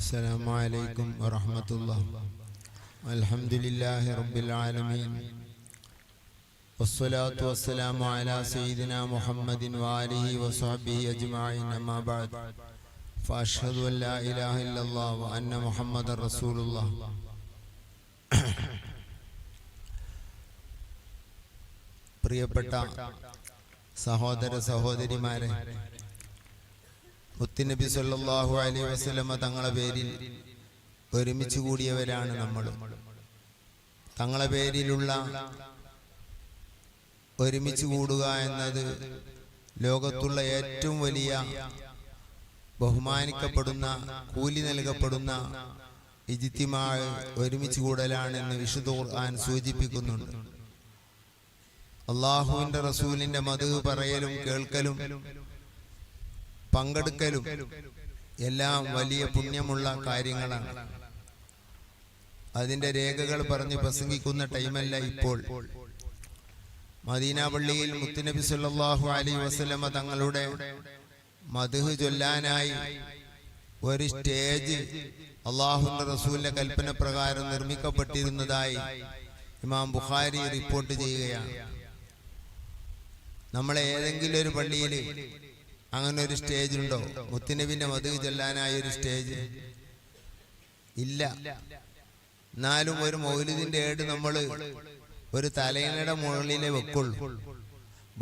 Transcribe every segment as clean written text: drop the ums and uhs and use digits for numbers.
السلام عليكم ورحمة الله. الحمد لله رب العالمين والصلاة والسلام على سيدنا محمد وآله وصحبه أجمعين. أما بعد فأشهد أن لا إله إلا الله وأن محمد رسول الله. പ്രിയപ്പെട്ട സഹോദര സഹോദരിമാരെ, മുത്തുനബി സല്ലല്ലാഹു അലൈഹി വസല്ലമ തങ്ങളെ പേരിൽ ഒരുമിച്ച് കൂടിയവരാണ് നമ്മൾ. തങ്ങളെ പേരിലുള്ള ഒരുമിച്ച് കൂടുക എന്നത് ലോകത്തുള്ള ഏറ്റവും വലിയ ബഹുമാനിക്കപ്പെടുന്ന, കൂലി നൽകപ്പെടുന്ന ഇജ്തിമാ, ഒരുമിച്ച് കൂടലാണെന്ന് വിശുദ്ധ ഖുർആൻ സൂചിപ്പിക്കുന്നുണ്ട്. അള്ളാഹുവിന്റെ റസൂലിന്റെ മദ്ഹ് പറയലും കേൾക്കലും പങ്കെടുക്കലും എല്ലാം വലിയ പുണ്യമുള്ള കാര്യങ്ങളാണ്. അതിന്റെ രേഖകൾ പറഞ്ഞ് പ്രസംഗിക്കുന്ന ടൈമല്ല ഇപ്പോൾ. മദീന പള്ളിയിൽ മുത്തുനബി സല്ലല്ലാഹു അലൈഹി വസല്ലമ തങ്ങളുടെ മദ്ഹ് ചൊല്ലാനായി ഒരു സ്റ്റേജ് അള്ളാഹുവിന്റെ റസൂലിന്റെ കൽപ്പന പ്രകാരം നിർമ്മിക്കപ്പെട്ടിരുന്നതായി ഇമാം ബുഖാരി റിപ്പോർട്ട് ചെയ്യുകയാണ്. നമ്മളെ ഏതെങ്കിലും ഒരു പള്ളിയിൽ അങ്ങനെ ഒരു സ്റ്റേജ് ഉണ്ടോ? മുത്തുനബിന്റെ മദ്ഹ് ചൊല്ലാനായ ഒരു സ്റ്റേജ് ഇല്ല. എന്നാലും ഒരു മൗലിദിന്റെ ഏട് നമ്മൾ ഒരു തലയിണയുടെ മുകളിലേ വെക്കുള്ളൂ.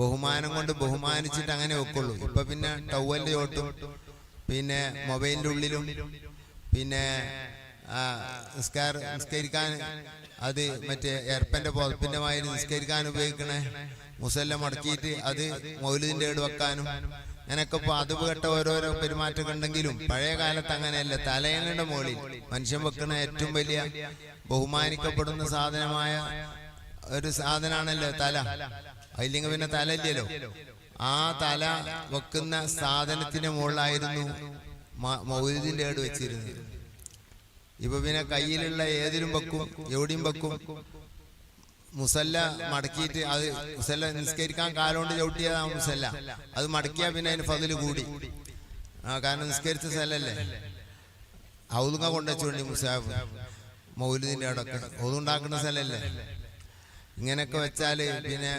ബഹുമാനം കൊണ്ട് ബഹുമാനിച്ചിട്ട് അങ്ങനെ വെക്കുള്ളൂ. ഇപ്പൊ പിന്നെ ടവലിന്റെ ചോട്ടും പിന്നെ മൊബൈലിന്റെ ഉള്ളിലും പിന്നെ നിസ്കരിക്കാൻ അത് മറ്റേ എർപ്പന്റെ പുതപ്പിന്റെ മാതിരി നിസ്കരിക്കാൻ ഉപയോഗിക്കണേ മുസല്ല മടക്കിയിട്ട് അത് മൗലിദിന്റെ ഏട് വെക്കാനും അങ്ങനെയൊക്കെ അത് കേട്ട ഓരോരോ പെരുമാറ്റം ഉണ്ടെങ്കിലും പഴയ കാലത്ത് അങ്ങനെയല്ല. തലയണയുടെ മുകളിൽ മനുഷ്യൻ വെക്കുന്ന ഏറ്റവും വലിയ ബഹുമാനിക്കപ്പെടുന്ന സാധനമായ ഒരു സാധനമാണല്ലോ തല. അതില്ലെങ്കിൽ പിന്നെ തല ഇല്ലല്ലോ. ആ തല വെക്കുന്ന സാധനത്തിന്റെ മുകളിലായിരുന്നു മൗലിദിന്റെ ഏട് വെച്ചിരുന്നത്. ഇപ്പൊ പിന്നെ കയ്യിലുള്ള ഏതിലും വെക്കും, എവിടെയും വെക്കും. മുസല്ല മടക്കിയിട്ട് അത് മുസല്ല നിസ്കരിക്കാൻ കാലുകൊണ്ട് ചവിട്ടിയതാ മുസല്ല. അത് മടക്കിയാ പിന്നെ അതിന് ഫതില് കൂടി. കാരണം നിസ്കരിച്ച സ്ഥലല്ലേ. ഔതുങ്ങ കൊണ്ടുവച്ചോണ്ടി മുസാഫ് മൗലിദിന്റെ അടൊക്കെ ഔതുണ്ടാക്കുന്ന സ്ഥലല്ലേ. ഇങ്ങനെയൊക്കെ വെച്ചാല് പിന്നെ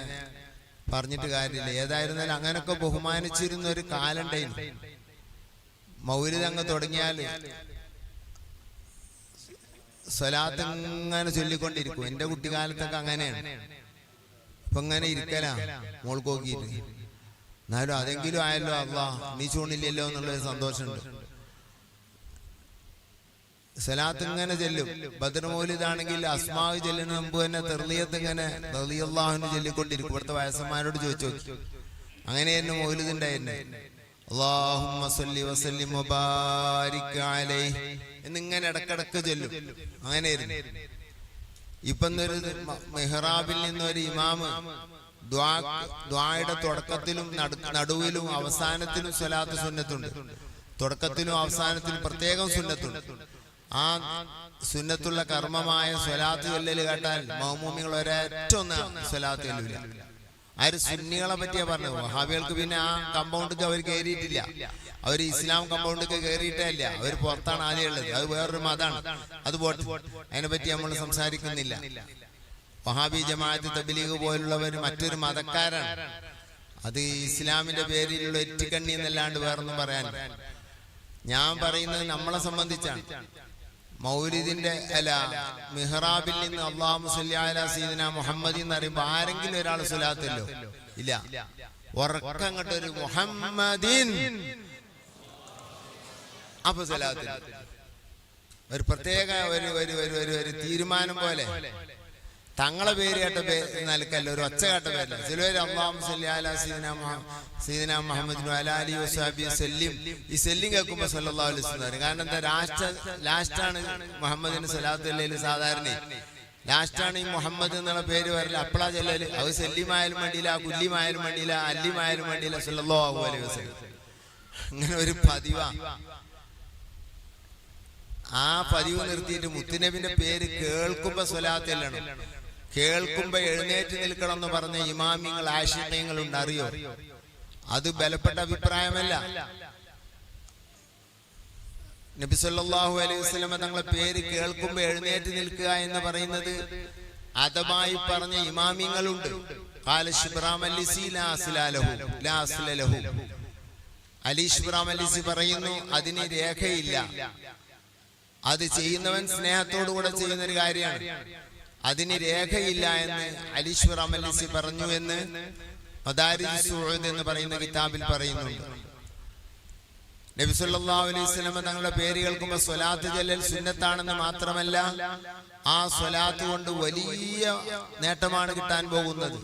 പറഞ്ഞിട്ട് കാര്യമില്ല. ഏതായിരുന്നാലും അങ്ങനൊക്കെ ബഹുമാനിച്ചിരുന്ന ഒരു കാലുണ്ടായിരുന്നു. മൗലിദ് അങ്ങ് തുടങ്ങിയാല് സ്വലാത്ത് ഇങ്ങനെ ചൊല്ലിക്കൊണ്ടിരിക്കും. എന്റെ കുട്ടിക്കാലത്തൊക്കെ അങ്ങനെയാണ്. ഇപ്പൊ ഇങ്ങനെ ഇരിക്കലാ മോൾക്ക് നോക്കിയിട്ട്. എന്നാലും അതെങ്കിലും ആയല്ലോ, അല്ലാഹ് നീ ചൂണില്ലല്ലോ എന്നുള്ളൊരു സന്തോഷമുണ്ട്. സ്വലാത്ത് ഇങ്ങനെ ചെല്ലും. ബദർ മൗലിദാണെങ്കിൽ അസ്മാവ് ചെല്ലുന്ന മുമ്പ് തന്നെ തെർലിയത്ത് ഇങ്ങനെ റളിയല്ലാഹു ചൊല്ലിക്കൊണ്ടിരിക്കും. ഇവിടുത്തെ വയസ്സന്മാരോട് ചോദിച്ചു നോക്കി. അങ്ങനെയായിരുന്നു മൗലിദ് ഉണ്ടായിരുന്നെ. അല്ലാഹുമ്മ സ്വല്ലി വസല്ലിം വബാരിക് അലൈഹി എന്നിങ്ങനെ ഇടക്കിടക്ക് ചൊല്ലും. അങ്ങനെയായിരുന്നു. ഇപ്പൊ മെഹ്റാബിൽ നിന്നൊരു ഇമാമ് ദ്വായുടെ തുടക്കത്തിലും നടുവിലും അവസാനത്തിലും സ്വലാത്ത് സുന്നത്തുണ്ട്. തുടക്കത്തിലും അവസാനത്തിലും പ്രത്യേകം സുന്നത്തുണ്ട്. ആ സുന്നത്തുള്ള കർമ്മമായ സ്വലാത്ത് ചൊല്ലല് കേട്ടാൽ മൗമൂമികൾ ഒരൊറ്റ സ്വലാത്ത് ചൊല്ലില്ല. ആര് സുന്നികളെ പറ്റിയാ പറഞ്ഞത്. വഹാബികൾക്ക് പിന്നെ ആ കമ്പൗണ്ടിക്ക് അവർ കയറിയിട്ടില്ല. അവർ ഇസ്ലാം കമ്പൗണ്ടിക്ക് കയറിയിട്ടല്ല. അവർ പുറത്താണ് ആദ്യം ഉള്ളത്. അത് വേറൊരു മതമാണ്. അത് പോട്ടെ, അതിനെപ്പറ്റി നമ്മൾ സംസാരിക്കുന്നില്ല. വഹാബി ജമാഅത്ത് തബ്ലീഗ് പോലുള്ളവർ മറ്റൊരു മതക്കാരാണ്. അത് ഇസ്ലാമിന്റെ പേരിലുള്ള എറ്റിക്കണ്ണി എന്നല്ലാണ്ട് വേറൊന്നും പറയാൻ. ഞാൻ പറയുന്നത് നമ്മളെ സംബന്ധിച്ചാണ്. മൗലിദിന്റെ അല്ല മിഹ്റാബിൽ നിന്ന് അല്ലാഹുമ്മ സ്വല്ലി അലാ സയ്യിദിനാ മുഹമ്മദ് എന്ന് പറയുമ്പോ ആരെങ്കിലും ഒരാൾ സ്വലാത്തല്ലോ ഇല്ല. ഉറക്കങ്ങട്ടൊരു മുഹമ്മദിൻ അപ്പൊ സ്വലാത്ത് ഒരു പ്രത്യേക ഒരു തീരുമാനം പോലെ തങ്ങളെ പേര് കേട്ട നിലക്കല്ല, ഒരു ഒച്ച കേട്ട പേരല്ല. ചിലവര് അല്ലാഹുമ്മ സ്വല്ലി അലാ സയ്യിദിനാ മുഹമ്മദ് വഅലാ ആലിഹി വസഹബിഹി വസല്ലം. ഈ സെല്ലിം കേൾക്കുമ്പോ സല്ലല്ലാഹു അലൈഹി വസല്ലം. കാരണം എന്താ, ലാസ്റ്റാണ് മുഹമ്മദിന് സ്വലാത്ത് ചൊല്ലല്. സാധാരണ ലാസ്റ്റാണ് ഈ മുഹമ്മദ് എന്നുള്ള പേര് വരല്. അപ്പളാ ചൊല്ലല്. അത് സെല്ലിമായാലും വേണ്ടിയില്ല, കുല്ലിമായാലും വേണ്ടിയില്ല, അല്ലിമായാലും വേണ്ടിയില്ല, സല്ലല്ലാഹു അലൈഹി വസല്ലം. അങ്ങനെ ഒരു പതിവാ. ആ പതിവ് നിർത്തിയിട്ട് മുത്തുനബിന്റെ പേര് കേൾക്കുമ്പോ സ്വലാത്ത് ചെല്ലണം. കേൾക്കുമ്പോ എഴുന്നേറ്റ് നിൽക്കണം എന്ന് പറഞ്ഞ ഇമാമിങ്ങൾ ആശിഖീങ്ങളുണ്ട്. അറിയോ? അത് ബലപ്പെട്ട അഭിപ്രായമല്ല. നബി സല്ലല്ലാഹു അലൈഹി വസല്ലം തങ്ങളെ പേര് കേൾക്കുമ്പോൾ എഴുന്നേറ്റ് നിൽക്കുക എന്ന് പറയുന്നത് അദബായി പറഞ്ഞ ഇമാമിങ്ങളുണ്ട്. ഖാല ശിബ്റാം അല്ലിസി ലാ അസ്ല ലഹു. അലി ശിബ്റാം അല്ലിസി പറയുന്നു അതിന് രേഖയില്ല, അത് ചെയ്യുന്നവൻ സ്നേഹത്തോടുകൂടെ ചെയ്യുന്ന ഒരു കാര്യമാണ്, അതിന് രേഖയില്ല എന്ന് അലി ശിബ്റാം അല്ലിസി പറഞ്ഞു എന്ന് മദാരിജ് സുഊദ് എന്ന് പറയുന്ന കിതാബിൽ പറയുന്നുണ്ട്. നബി സല്ലല്ലാഹു അലൈഹി വസല്ലം തങ്ങളുടെ പേര് കേൾക്കുമ്പോൾ സ്വലാത്ത് ചൊല്ലൽ സുന്നത്താണെന്ന് മാത്രമല്ല, ആ സ്വലാത്ത് കൊണ്ട് വലിയ നേട്ടമാണ് കിട്ടാൻ പോകുന്നത്.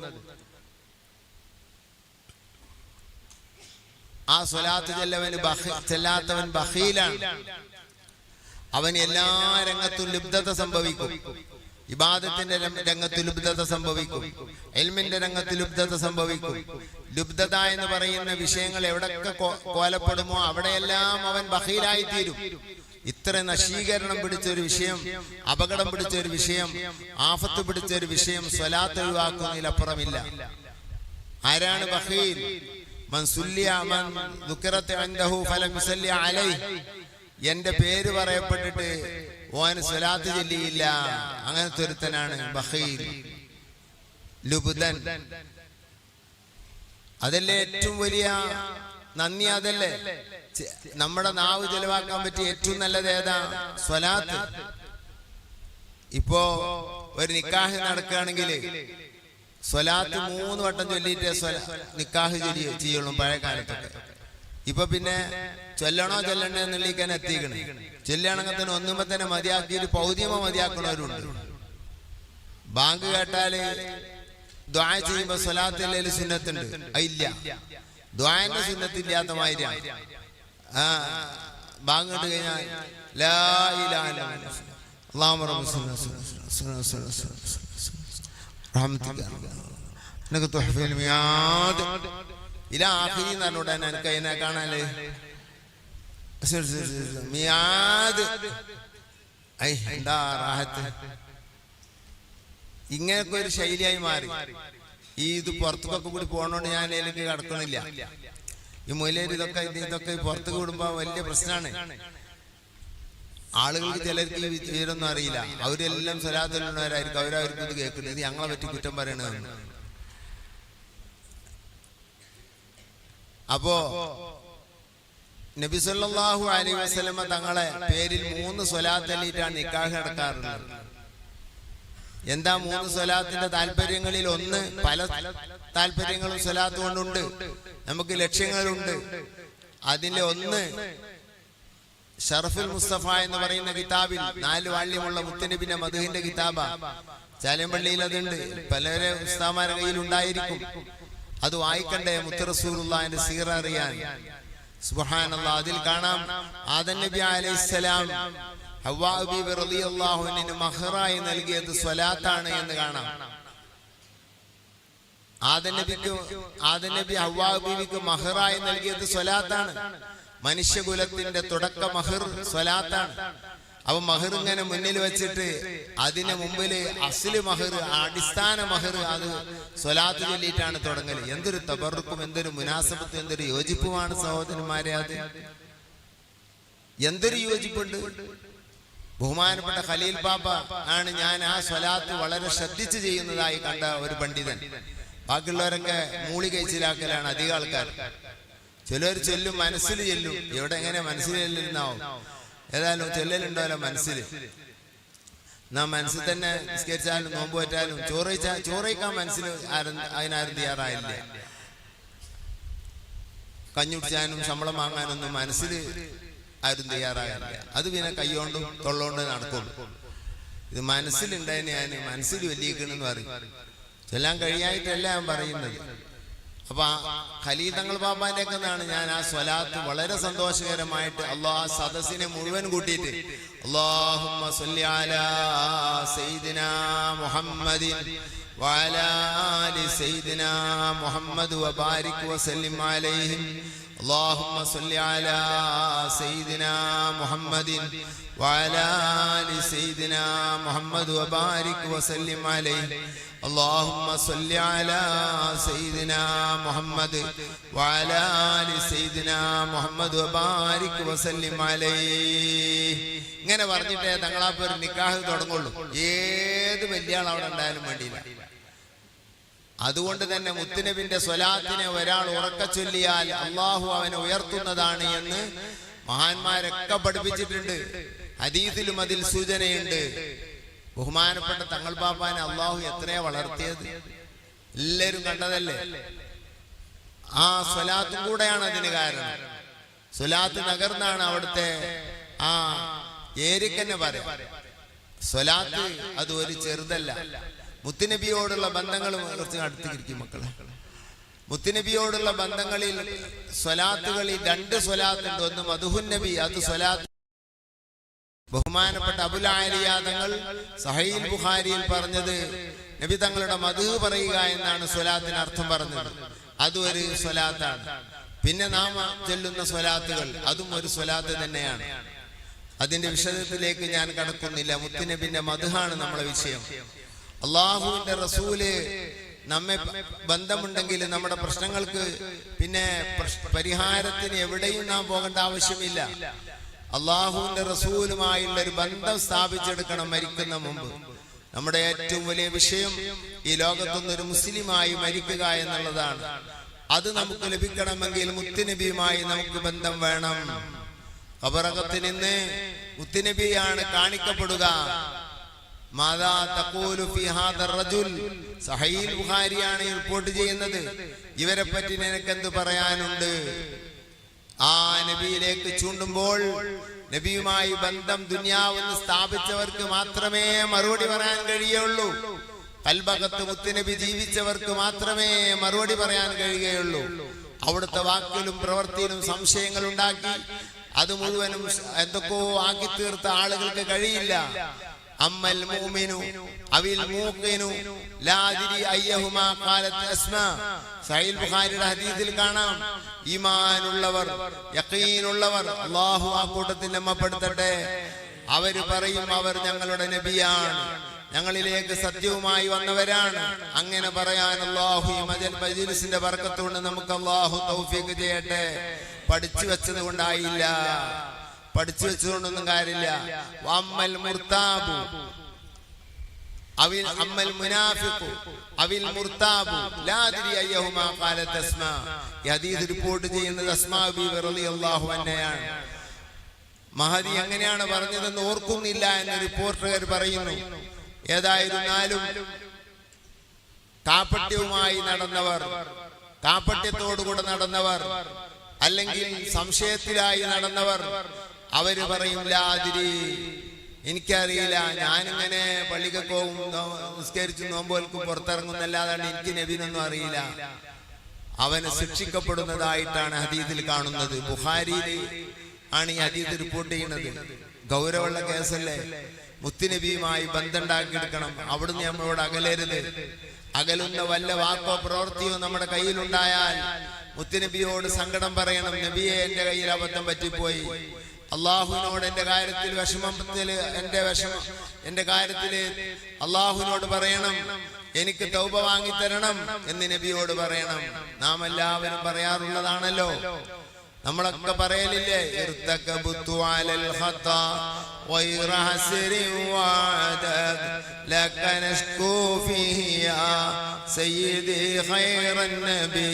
ആ സ്വലാത്ത് ചെല്ലാത്തവൻ ബഖീലാണ്, അവന് എല്ലാ രംഗത്തും ലുബ്ധത സംഭവിക്കും. ഇബാദത്തിന്റെ രംഗത്ത് ലുബ്ധത സംഭവിക്കും, ഇൽമിന്റെ രംഗത്ത് ലുബ്ധത സംഭവിക്കും. ലുബ്ധത എന്ന് പറയുന്ന വിഷയങ്ങൾ എവിടൊക്കെ കോലപ്പെടുമോ അവിടെയെല്ലാം അവൻ ബഖീലായി തീരും. ഇത്ര നശീകരണം പിടിച്ച ഒരു വിഷയം, അപകടം പിടിച്ച ഒരു വിഷയം, ആഫത്ത് പിടിച്ച ഒരു വിഷയം സ്വലാത്ത് ഒഴിവാക്കുന്നതിലപ്പുറമില്ല. ആരാണ് ബഖീൽ? മൻ സുല്ലിയ മൻ ദുഖിറത ഇൻദഹു ഫലം യുസല്ലി അലൈഹി. എന്റെ പേര് പറയപ്പെട്ടിട്ട് ഓൻ സ്വലാത്ത് ചൊല്ലിയില്ല, അങ്ങനത്തെ ഒരുത്തനാണ് ബഖീൽ, ലുബ്ധൻ. അതല്ലേ ഏറ്റവും വലിയ നന്ദി? അതല്ലേ നമ്മുടെ നാവ് ചെലവാക്കാൻ പറ്റിയ ഏറ്റവും നല്ലത് ഏതാ? സ്വലാത്ത്. ഇപ്പോ ഒരു നിക്കാഹ് നടക്കുകയാണെങ്കിൽ സ്വലാത്ത് 3 വട്ടം ചൊല്ലിയിട്ട് നിക്കാഹ് ചെയ്യുള്ളൂ പഴയ കാലത്തൊക്കെ. ഇപ്പൊ പിന്നെ ചൊല്ലണോ ചൊല്ലണ്ടേ എന്നുള്ളിക്കാൻ എത്തിക്കണേ. ചൊല്ലുകയാണെങ്കിൽ തന്നെ ഒന്നുമ്പോ തന്നെ മതിയാക്കിയിട്ട് പൗദ്യമോ മതിയാക്കണവരുണ്ട്. ബാങ്ക് കേട്ടാല് ദുആ ചെയ്യുമ്പോ സ്വലാത്തില്ലേലും സുന്നത്തുണ്ട്, ഇല്ല, ദുആന്റെ സുന്നത്തില്ലാത്ത മാതിരിയാണ്. ബാങ്ക് കേട്ട് കഴിഞ്ഞാൽ ലാ ഇലാഹ ഇല്ലല്ലാഹ് അല്ലാഹു റബ്ബുന റഹ്മത്തുക നക തുഹഫിൽ മിയാദ് ഇലാ ആഖിരി എന്നോട് എനിക്ക് അതിനെ കാണാല് മിയാദ്. ഐ എന്താ റാഹത്ത്! ഇങ്ങനൊക്കെ ഒരു ശൈലിയായി മാറി. ഇത് പുറത്തേക്കൊക്കെ കൂടി പോകണോണ്ട് ഞാൻ അതിലേക്ക് കടക്കണില്ല. ഈ മൊയിലേര് ഇതൊക്കെ പുറത്തേക്ക് വിടുമ്പോ വലിയ പ്രശ്നമാണ്. ആളുകൾക്ക് ചിലർക്ക് ഈ വിവരമൊന്നും അറിയില്ല. അവരെല്ലാം സ്വലാത്തുള്ളവരായിരിക്കും, അവരവർക്ക് ഇത് കേൾക്കുന്നത്. ഇത് ഞങ്ങളെ പറ്റി കുറ്റം പറയണതാണ്. അപ്പോ നബി സല്ലല്ലാഹു അലൈഹി വസല്ലം തങ്ങളെ പേരിൽ 3 സ്വലാത്ത് ചൊല്ലിയിട്ടാണ് നിക്കാഹ് നടക്കാറുള്ളത്. എന്താ 3 സ്വലാത്തിന്റെ താല്പര്യങ്ങളിൽ? ഒന്ന്, പല താല്പര്യങ്ങളും സ്വലാത്ത് കൊണ്ടുണ്ട്, നമുക്ക് ലക്ഷ്യങ്ങളുണ്ട്. അതിലെ ഒന്ന് ഷറഫുൽ മുസ്തഫ എന്ന് പറയുന്ന കിതാബിൽ 4 വാള്യമുള്ള മുത്തനബിന്റെ മദ്ഹിന്റെ കിതാബ ചാലമ്പള്ളിയിൽ അതുണ്ട്. പലരെ ഉസ്താമാരുടെ കയ്യിൽ ഉണ്ടായിരിക്കും. അത് വായിക്കണ്ടേ മുത്ത് റസൂലുള്ളാഹിന്റെ സീറ അറിയാൻ. സുബ്ഹാനല്ലാഹ്, അതിൽ കാണാം ആദം നബി അലൈഹിസ്സലാം ഹവ്വാ ബീവി റളിയല്ലാഹു അൻഹു മഹറായി നൽകിയത് സ്വലാത്താണ് എന്ന് കാണാം. ആദം നബി ഹവ്വാ ബീവിക്ക് മഹറായി നൽകിയത് സ്വലാത്താണ്. മനുഷ്യകുലത്തിന്റെ തുടക്ക മഹർ സ്വലാത്താണ്. അപ്പൊ മഹർ ഇങ്ങനെ മുന്നിൽ വെച്ചിട്ട് അതിന് മുമ്പില് അസ്ലി മഹർ, അടിസ്ഥാന മഹർ, അത് സ്വലാത്ത് ചൊല്ലിയിട്ടാണ് തുടങ്ങല്. എന്തൊരു തബറുക്കും, എന്തൊരു മുനാസബത്തും, എന്തൊരു യോജിപ്പുമാണ് സഹോദരന്മാരെ! അത് എന്തൊരു യോജിപ്പുണ്ട്! ബഹുമാനപ്പെട്ട ഖലീൽ ബാബ ആണ് ഞാൻ ആ സ്വലാത്ത് വളരെ ശ്രദ്ധിച്ച് ചെയ്യുന്നതായി കണ്ട ഒരു പണ്ഡിതൻ. ബാക്കിയുള്ളവരൊക്കെ മൂളി കഴിച്ചിലാക്കലാണ് അധികം ആൾക്കാർ. ചിലർ ചൊല്ലും, മനസ്സിൽ ചെല്ലും. എവിടെ എങ്ങനെ മനസ്സിൽ ചെല്ലുന്നാവും? ഏതായാലും ചെല്ലലുണ്ടല്ലോ മനസ്സിൽ. നാം മനസ്സിൽ തന്നെ നിസ്കരിച്ചാലും നോമ്പ് പറ്റാലും ചോറയിക്കാൻ മനസ്സിൽ അതിനാരും തയ്യാറായില്ല. കഞ്ഞുടിച്ചാനും ശമ്പളം വാങ്ങാനൊന്നും മനസ്സിൽ ആരും തയ്യാറായില്ല. അത് പിന്നെ കൈകൊണ്ടും തൊള്ളോണ്ട് നടക്കുള്ളൂ. ഇത് മനസ്സിലുണ്ടായിന് ഞാൻ മനസ്സിൽ വലിയക്കണെന്ന് പറയും. ചൊല്ലാൻ കഴിയായിട്ടല്ല ഞാൻ പറയുന്നത്. അപ്പൊ ഖലീൽ തങ്ങൾ ബാബാന്റെ ഒക്കെ നിന്നാണ് ഞാൻ ആ സ്വലാത്ത് വളരെ സന്തോഷകരമായിട്ട് അല്ലാഹ് സദസ്സിനെ മുഴുവൻ കൂട്ടിയിട്ട് അല്ലാഹുമ്മ സ്വല്ലി അലാ സയ്യിദിനാ മുഹമ്മദിൻ വഅലാ ആലി സയ്യിദിനാ മുഹമ്മദ് വബാരിക് വസല്ലിം അലൈഹിം اللهم صل على سيدنا محمد وعلى آل سيدنا محمد وبارك وسلم عليه اللهم صل على سيدنا محمد وعلى آل سيدنا محمد وبارك وسلم عليه. ഇങ്ങനെ പറഞ്ഞിട്ടേ തങ്ങളാപ്പ ഒരു നിക്കാഹ് തുടങ്ങുള്ളൂ. ഏത് വലിയ ആൾ അവിടെ ഉണ്ടായാലും വേണ്ടിയില്ല. അതുകൊണ്ട് തന്നെ മുത്തുനബിന്റെ സ്വലാത്തിനെ ഒരാൾ ഉറക്ക ചൊല്ലിയാൽ അള്ളാഹു അവനെ ഉയർത്തുന്നതാണ് എന്ന് മഹാന്മാരൊക്കെ പഠിപ്പിച്ചിട്ടുണ്ട്. ഹദീസിലും അതിൽ സൂചനയുണ്ട്. ബഹുമാനപ്പെട്ട തങ്ങൾ പാപ്പാനെ അള്ളാഹു എത്രയാ വളർത്തിയത്, എല്ലാവരും കണ്ടതല്ലേ. ആ സ്വലാത്തും കൂടെയാണ് അതിന് കാരണം. സ്വലാത്ത് നഗർന്നാണ് അവിടുത്തെ ആ ഏരിക്കന്നെ പറയാം. സ്വലാത്ത് അത് ഒരു ചെറുതല്ല. മുത്തുനബിയോടുള്ള ബന്ധങ്ങൾ കുറച്ച് അടുത്തിരിക്കും മക്കളെ. മുത്തുനബിയോടുള്ള ബന്ധങ്ങളിൽ സ്വലാത്തുകളിൽ 2 സ്വലാത്തുണ്ട്. ഒന്ന് മദ്ഹുൻ നബി, അത് സ്വലാത്ത്. ബഹുമാനപ്പെട്ട അബുൽ ആലിയ തങ്ങൾ സഹീഹ് ബുഖാരിയിൽ പറഞ്ഞത് നബി തങ്ങളുടെ മദ്ഹ് പറയുക എന്നാണ് സ്വലാത്തിന് അർത്ഥം പറഞ്ഞത്. അതും ഒരു സ്വലാത്താണ്. പിന്നെ നാം ചൊല്ലുന്ന സ്വലാത്തുകൾ അതും ഒരു സ്വലാത്ത് തന്നെയാണ്. അതിന്റെ വിശദത്തിലേക്ക് ഞാൻ കടക്കുന്നില്ല. മുത്തുനബിന്റെ മദ്ഹാണ് നമ്മളെ വിഷയം. അള്ളാഹുവിന്റെ റസൂല് നമ്മെ ബന്ധമുണ്ടെങ്കിൽ നമ്മുടെ പ്രശ്നങ്ങൾക്ക് പിന്നെ പരിഹാരത്തിന് എവിടെയും നാം പോകേണ്ട ആവശ്യമില്ല. അള്ളാഹുവിന്റെ റസൂലുമായുള്ള ഒരു ബന്ധം സ്ഥാപിച്ചെടുക്കണം മരിക്കുന്ന മുമ്പ്. നമ്മുടെ ഏറ്റവും വലിയ വിഷയം ഈ ലോകത്തുനിന്ന് ഒരു മുസ്ലിമായി മരിക്കുക എന്നുള്ളതാണ്. അത് നമുക്ക് ലഭിക്കണമെങ്കിൽ മുത്തുനബിയുമായി നമുക്ക് ബന്ധം വേണം. ഖബറകത്ത് നിന്ന് മുത്തുനബിയാണ് കാണിക്കപ്പെടുക. മാദാ തഖൂലു ഫീ ഹാദർ റജുൽ, സഹീഹ് ബുഖാരിയാണ് റിപ്പോർട്ട് ചെയ്യുന്നത്. ഇവരെ പറ്റി നിനക്ക് എന്ത് പറയാനുണ്ട്? ആ നബിയിലേക്ക് ചൂണ്ടുമ്പോൾ നബിയുമായി ബന്ധം ദുനിയാവെന്ന് സ്ഥാപിച്ചവർക്ക് മാത്രമേ മറുപടി പറയാൻ കഴിയുള്ളൂ. കൽബകത്ത് മുത്തുനബി ജീവിച്ചവർക്ക് മാത്രമേ മറുപടി പറയാൻ കഴിയുകയുള്ളൂ. അവിടുത്തെ വാക്കിലും പ്രവൃത്തിയിലും സംശയങ്ങൾ ഉണ്ടാക്കി അത് മുഴുവനും എന്തൊക്കെയോ ആക്കി തീർത്ത ആളുകൾക്ക് കഴിയില്ല. അമ്മൽ മുഅ്മിനു അവിൽ മൂഖിനു ലാ അദ്രി അയ്യഹുമാ ഖാലത് അസ്മാ. സഹീഹ് ബുഖാരിയുടെ ഹദീസിൽ കാണാം, ഈമാനുള്ളവർ, യഖീനുള്ളവർ, അല്ലാഹു ആ കൂട്ടത്തിൽ നമ്മപ്പെടുത്തട്ടെ, അവര് പറയും അവർ ഞങ്ങളുടെ നബിയാണ്, ഞങ്ങളിലേക്ക് സത്യവുമായി വന്നവരാണ്. അങ്ങനെ പറയാൻ അല്ലാഹു ഈ മജ്ലിസിന്റെ ബർക്കത്ത് കൊണ്ട് നമുക്ക് അല്ലാഹു തൗഫീഖ് ചെയ്യട്ടെ. പഠിച്ചു വെച്ചത് കൊണ്ടായില്ല, പഠിച്ചു വെച്ചുകൊണ്ടൊന്നും കാര്യമില്ല. വമ്മൽ മുർതാബു അവിൽ അമ്മൽ മുനാഫിഖു അവിൽ മുർതാബു ലാ അദ്രി അയ്യഹുമാ ഖാലത് അസ്മാ. ഈ ഹദീസ് റിപ്പോർട്ട് ചെയ്യുന്നത് അസ്മാ ബിബി റളിയല്ലാഹു അൻഹയാണ്. മഹദി എങ്ങനെയാണ് പറഞ്ഞതെന്ന് ഓർക്കുന്നില്ല എന്ന് റിപ്പോർട്ടർ പറയുന്നു. ഏതായിരുന്നാലും കാപ്പട്യവുമായി നടന്നവർ, കാപ്പട്യത്തോടുകൂടെ നടന്നവർ, അല്ലെങ്കിൽ സംശയത്തിലായി നടന്നവർ, അവര് പറയും ലാ അദ്രി, എനിക്കറിയില്ല, ഞാനിങ്ങനെ പള്ളിക്കോവും നിസ്കരിച്ചു നോമ്പോൽക്കും പുറത്തിറങ്ങുന്നല്ലാതാണ് എനിക്ക് നബിനൊന്നും അറിയില്ല. അവന് ശിക്ഷിക്കപ്പെടുന്നതായിട്ടാണ് ഹദീസിൽ കാണുന്നത്. ബുഖാരിയിൽ ആണ് ഈ ഹദീസ് റിപ്പോർട്ട് ചെയ്യുന്നത്. ഗൗരവമുള്ള കേസല്ലേ. മുത്തുനബിയുമായി ബന്ധം ഉണ്ടാക്കിയെടുക്കണം. അവിടുന്ന് നമ്മളോട് അകലരുത്. അകലുന്ന വല്ല വാക്കോ പ്രവൃത്തിയോ നമ്മുടെ കയ്യിലുണ്ടായാൽ മുത്തുനബിയോട് സങ്കടം പറയണം. നബിയെ, എന്റെ കയ്യിൽ അബദ്ധം പറ്റിപ്പോയി. അള്ളാഹുവിനോട് എന്റെ കാര്യത്തിൽ എന്റെ കാര്യത്തില് അള്ളാഹുവിനോട് പറയണം, എനിക്ക് തൗബ വാങ്ങിത്തരണം എന്ന് നബിയോട് പറയണം. നാം എല്ലാവരും പറയാറുള്ളതാണല്ലോ. നമ്മളൊക്കെ പറയലില്ലേ, ഇർതകബതു അലൽ ഖതാ വൈറ ഹസ്രി വഅദദ ലക നഷ്കൂ ഫീഹി യാ സയ്യിദി ഖൈറൻ നബി.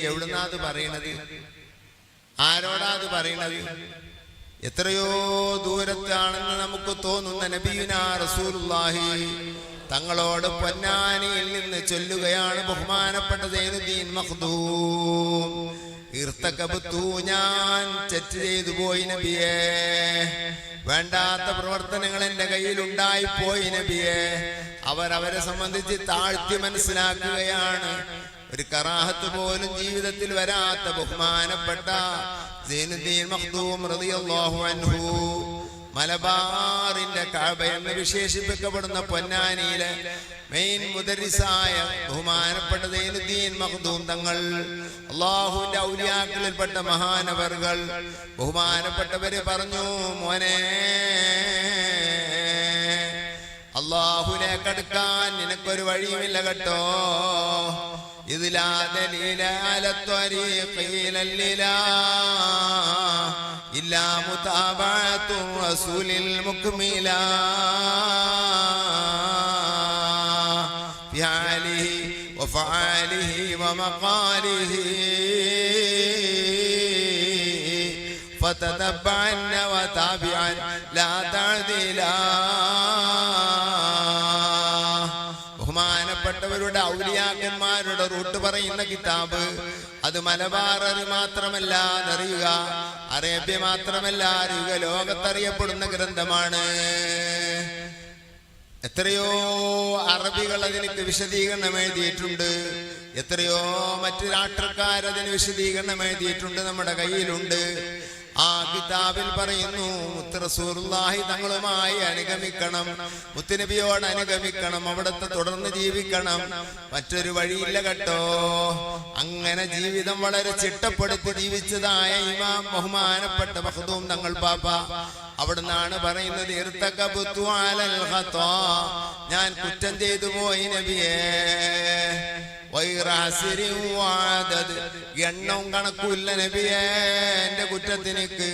എവിടുന്നാ അത് പറയണത്? ആരോടാ അത് പറയണത്? എത്രയോ ദൂരത്താണെന്ന് നമുക്ക് തോന്നുന്ന നബിയുനാ റസൂലുള്ളാഹി തങ്ങളോട് പൊന്നാനിയിൽ നിന്ന് ചൊല്ലുകയാണ് ബഹുമാനപ്പെട്ട സൈനുദ്ദീൻ മഖ്ദൂം, ഇർതകബതു, ഞാൻ തെറ്റ് ചെയ്തു പോയി നബിയേ, വേണ്ടാത്ത പ്രവർത്തനങ്ങൾ എന്റെ കയ്യിൽ ഉണ്ടായിപ്പോയി നബിയേ. അവരെ സംബന്ധിച്ച് താഴ്ത്തി മനസ്സിലാക്കുകയാണ്. ഒരു കറാഹത്ത് പോലും ജീവിതത്തിൽ വരാത്ത ബഹുമാനപ്പെട്ട സൈനുദ്ദീൻ മഖ്ദൂം റളിയല്ലാഹു അൻഹു മലബാറിന്റെ കഅബ എന്ന് വിശേഷിപ്പിക്കപ്പെടുന്ന പൊന്നാനിയിലെ മെയിൻ മുദരിസായ ബഹുമാനപ്പെട്ട സൈനുദ്ദീൻ മഖ്ദൂം തങ്ങൾ, അല്ലാഹുവിന്റെ ഔലിയാക്കളിൽപ്പെട്ട മഹാനവറുകൾ, ബഹുമാനപ്പെട്ടവര് പറഞ്ഞു, മോനെ അല്ലാഹുവിലേക്ക് അടുക്കാൻ നിനക്കൊരു വഴിയുമില്ല കേട്ടോ. ഇതിലാ ദലീല അലാ ത്വരീഖി ഇലല്ലാ ഇല്ലാ മുതാബഅതു റസൂലിൽ മുക്മിലാ ഫി ആലിഹി വഫആലിഹി വമഖാലിഹി ഫതതബ്ബഅൻ വതാബിഅൻ ലാ തഅദിലാ. ബഹുമാനപ്പെട്ടവരുടെ ഔലിയാക്കന്മാരുടെ റൂട്ട് പറയുന്ന കിതാബ് അത് മലബാർ മാത്രമല്ല അറിയുക, അറേബ്യ മാത്രമല്ല അറിയുക, ലോകത്തറിയപ്പെടുന്ന ഗ്രന്ഥമാണ്. എത്രയോ അറബികൾ അതിന് വിശദീകരണം എഴുതിയിട്ടുണ്ട്, എത്രയോ മറ്റു രാഷ്ട്രക്കാരതിന് വിശദീകരണം എഴുതിയിട്ടുണ്ട്, നമ്മുടെ കയ്യിലുണ്ട്. ആ കിതാബിൽ പറയുന്നു, മുത്ത് റസൂലുള്ളാഹി തങ്ങളുമായി അനുഗമിക്കണം, മുത്തുനബിയോട് അനുഗമിക്കണം, അവിടുത്തെ തുടർന്ന് ജീവിക്കണം, മറ്റൊരു വഴിയില്ല കേട്ടോ. അങ്ങനെ ജീവിതം വളരെ ചിട്ടപ്പെടുത്തി ജീവിച്ചതായ ഇമാം ബഹുമാനപ്പെട്ട മഖ്ദൂം തങ്ങൾ പാപ്പ അവിടുന്നാണ് പറയുന്നത്, ഇർതകബതു അലൽ ഖതാ, ഞാൻ കുറ്റം ചെയ്തു പോയി നബിയേ, എണ്ണവും കണക്കുമില്ല നബിയേ എന്റെ കുറ്റത്തിനിക്ക്.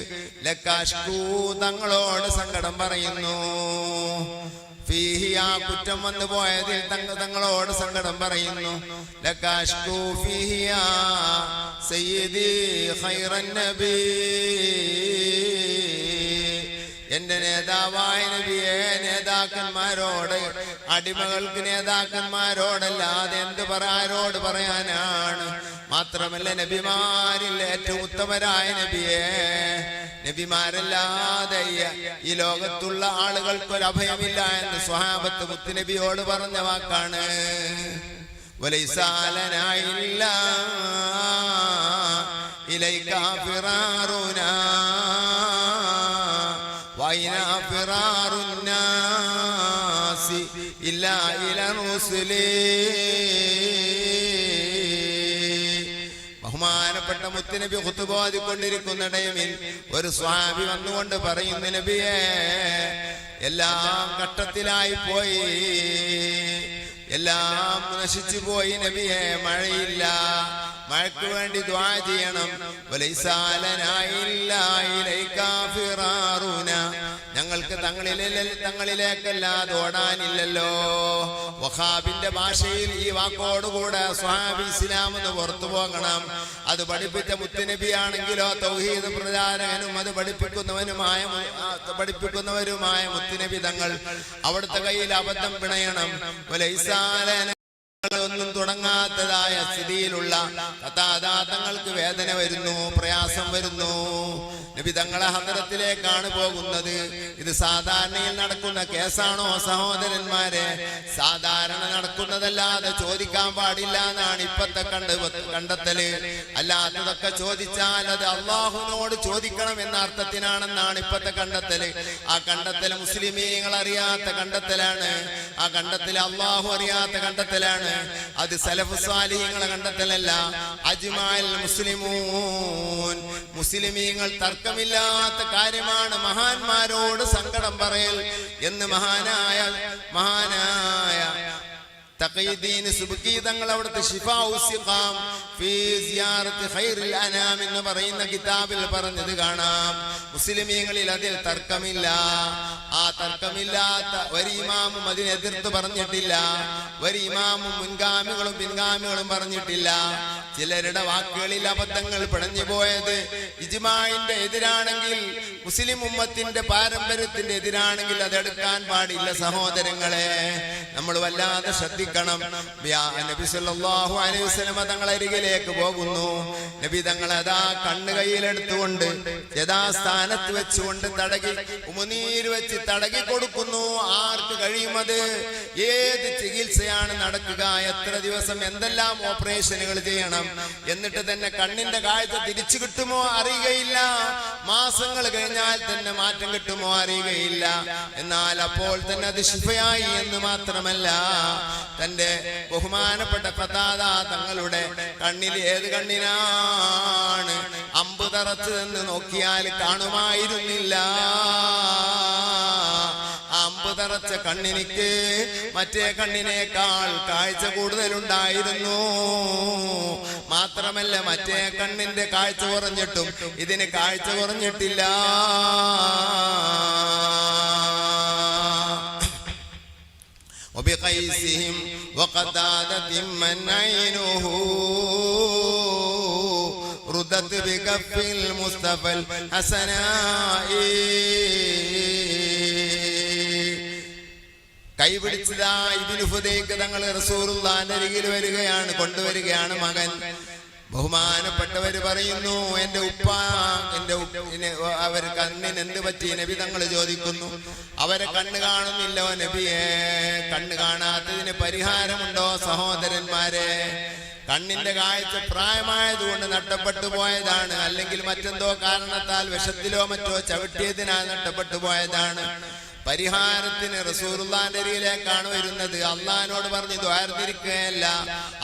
ലക്കാഷ്കൂ തങ്ങളോട് സങ്കടം പറയുന്നു, ഫീഹി ആ കുറ്റം വന്നു പോയതിൽ തങ്ങളോട് സങ്കടം പറയുന്നു. ലക്കാഷ്കൂ ഫീഹി സയ്യിദി ഖൈറൻ നബി, എന്റെ നേതാവായ നബിയെ നേതാക്കന്മാരോട്, അടിമകൾക്ക് നേതാക്കന്മാരോടല്ലാതെ ആരോട് പറയാനാണ്? മാത്രമല്ല നബിമാരിൽ ഏറ്റവും ഉത്തമരായ നബിയെ, നബിമാരല്ലാതെ ഈ ലോകത്തുള്ള ആളുകൾക്കൊരഭയമില്ല എന്ന് സ്വഹാബത്ത് മുത്തുനബിയോട് പറഞ്ഞ വാക്കാണ്. വലൈസാലനായില്ല ഇലൈക ഫിറാറുനാ വൈനാ ഫിറാറുന്നാസി ഇല്ലാ ഇലാ റസൂലി. ബഹുമാനപ്പെട്ട മുത്തുനബി ഖുതുബ ഓതിക്കൊണ്ടിരിക്കുന്ന ടൈമിൽ ഒരു സ്വഹാബി വന്നുകൊണ്ട് പറയുന്നു, നബിയേ എല്ലാം ഘട്ടത്തിലായി പോയി, എല്ലാം നശിച്ചു പോയി നബിയെ, മഴയില്ല, മഴയ്ക്ക് വേണ്ടി ദുആ ചെയ്യണം. ഞങ്ങൾക്ക് തങ്ങളിലേക്കല്ലാതെ ഓടാനില്ലല്ലോ. വഹാബിന്റെ ഭാഷയിൽ ഈ വാക്കോടുകൂടെ സ്വഹാബി ഇസ്ലാം എന്ന് പുറത്തു പോകണം. അത് പഠിപ്പിച്ച മുത്തുനബിയാണെങ്കിലോ തൗഹീദ് പ്രചാരകനും അത് പഠിപ്പിക്കുന്നവരുമായ മുത്തുനബി തങ്ങൾ അവിടുത്തെ കയ്യിൽ അബദ്ധം പിണയണം. ഒന്നും തുടങ്ങാത്തതായ സ്ഥിതിയിലുള്ള തങ്ങൾക്ക് വേദന വരുന്നു, പ്രയാസം വരുന്നു. നബി തങ്ങളെ ഹദ്റത്തിലേക്കാണ് പോകുന്നത്. ഇത് സാധാരണയിൽ നടക്കുന്ന കേസാണോ സഹോദരന്മാരെ? സാധാരണ നടക്കുന്നതല്ലാതെ ചോദിക്കാൻ പാടില്ല എന്നാണ് ഇപ്പത്തെ കണ്ടെത്തല്. അല്ലാത്തതൊക്കെ ചോദിച്ചാൽ അത് അള്ളാഹുവിനോട് ചോദിക്കണം എന്ന അർത്ഥത്തിനാണെന്നാണ് ഇപ്പത്തെ കണ്ടെത്തല്. ആ കണ്ടെത്തൽ മുസ്ലിമീങ്ങൾ അറിയാത്ത കണ്ടെത്തലാണ്, ആ കണ്ടെത്തൽ അള്ളാഹു അറിയാത്ത കണ്ടെത്തലാണ്. അത് സലഫ് സ്വാലിഹീങ്ങളെ കണ്ടെത്തലല്ല. അജ്മാഅൽ മുസ്ലിമൂൻ, മുസ്ലിമീങ്ങൾ തർക്കമില്ലാത്ത കാര്യമാണ് മഹാന്മാരോട് സങ്കടം പറയൽ എന്ന് മഹാനായ തഖീദ്ദീൻ സുബ്കി തങ്ങൾ അവിടുത്തെ ശിഫാഉ സിഖാം ഫീ സിയാറത്തി ഖൈറിൽ അനാം എന്ന് പറയുന്ന കിതാബിൽ പറഞ്ഞത് കാണാം. മുസ്ലിമീങ്ങളിൽ അതിൽ തർക്കമില്ല. ആ തർക്കമില്ലാത്ത ഒരു ഇമാമും അതിനെതിർത്ത് പറഞ്ഞിട്ടില്ല, ഒരു ഇമാമും മുൻഗാമികളും പിൻഗാമികളും പറഞ്ഞിട്ടില്ല. ചിലരുടെ വാക്കുകളിൽ അബദ്ധങ്ങൾ പിടഞ്ഞു പോയത് ഇജ്മാഇന്റെ എതിരാണെങ്കിൽ, മുസ്ലിം ഉമ്മത്തിന്റെ പാരമ്പര്യത്തിന്റെ എതിരാണെങ്കിൽ അതെടുക്കാൻ പാടില്ല. സഹോദരങ്ങളെ, നമ്മൾ വല്ലാതെ ശ്രദ്ധിക്കണം. നബി സല്ലല്ലാഹു അലൈഹി വസല്ലം തങ്ങൾ അരികിലേക്ക് പോകുന്നു. നബി തങ്ങൾ അതാ കണ്ണ് കയ്യിലെടുത്തുകൊണ്ട് യഥാസ്ഥാനത്ത് വെച്ചുകൊണ്ട് തടകി, ഉമിനീര് വെച്ച് തടകി കൊടുക്കുന്നു. ആർക്ക് കഴിയുമത്? ഏത് ചികിത്സയാണ് നടക്കുക? എത്ര ദിവസം എന്തെല്ലാം ഓപ്പറേഷനുകൾ ചെയ്യണം? എന്നിട്ട് തന്നെ കണ്ണിന്റെ കാഴ്ച തിരിച്ചു കിട്ടുമോ അറിയുകയില്ല. മാസങ്ങൾ കഴിഞ്ഞാൽ തന്നെ മാറ്റം കിട്ടുമോ അറിയുകയില്ല. എന്നാൽ അപ്പോൾ തന്നെ അത് ശിഫയായി എന്ന് മാത്രമല്ല, തന്റെ ബഹുമാനപ്പെട്ട ഖതാദ തങ്ങളുടെ കണ്ണിൽ ഏത് കണ്ണിനാണ് അമ്പ് തറച്ചതെന്ന് നോക്കിയാൽ കാണുമായിരുന്നില്ല. അമ്പ് തറച്ച കണ്ണിനിക്ക് മറ്റേ കണ്ണിനേക്കാൾ കാഴ്ച കൂടുതലുണ്ടായിരുന്നു. മാത്രമല്ല, മറ്റേ കണ്ണിന്റെ കാഴ്ച കുറഞ്ഞിട്ടും ഇതിന് കാഴ്ച കുറഞ്ഞിട്ടില്ല. وبقيسهم وقتادة من عينه ردت بكف المصطفى الحسناء. കൈപിടിച്ചതാ ഇബ്നു ഫുദൈക്ക് തങ്ങൾ റസൂലുള്ളാഹിന്റെ അരികിൽ വരികയാണ്, കൊണ്ടുവരികയാണ് മകൻ. ബഹുമാനപ്പെട്ടവര് പറയുന്നു, എന്റെ ഉപ്പ അവർ കണ്ണിന് എന്ത് പറ്റി നബി തങ്ങൾ ചോദിക്കുന്നു. അവരെ കണ്ണ് കാണുന്നില്ലോ നബിയെ, കണ്ണ് കാണാത്തതിന് പരിഹാരമുണ്ടോ സഹോദരന്മാരെ? കണ്ണിന്റെ കാഴ്ച പ്രായമായതുകൊണ്ട് നഷ്ടപ്പെട്ടു പോയതാണ്, അല്ലെങ്കിൽ മറ്റെന്തോ കാരണത്താൽ വിഷത്തിലോ മറ്റോ ചവിട്ടിയതിനാൽ നഷ്ടപ്പെട്ടു പോയതാണ്. പരിഹാരത്തിന് റസൂലുള്ളാഹിന്റെ അരികിലേക്കാണ് വരുന്നത്. അള്ളാഹിനോട് പറഞ്ഞ് ദ്വാരത്തിരിക്കുകയല്ല,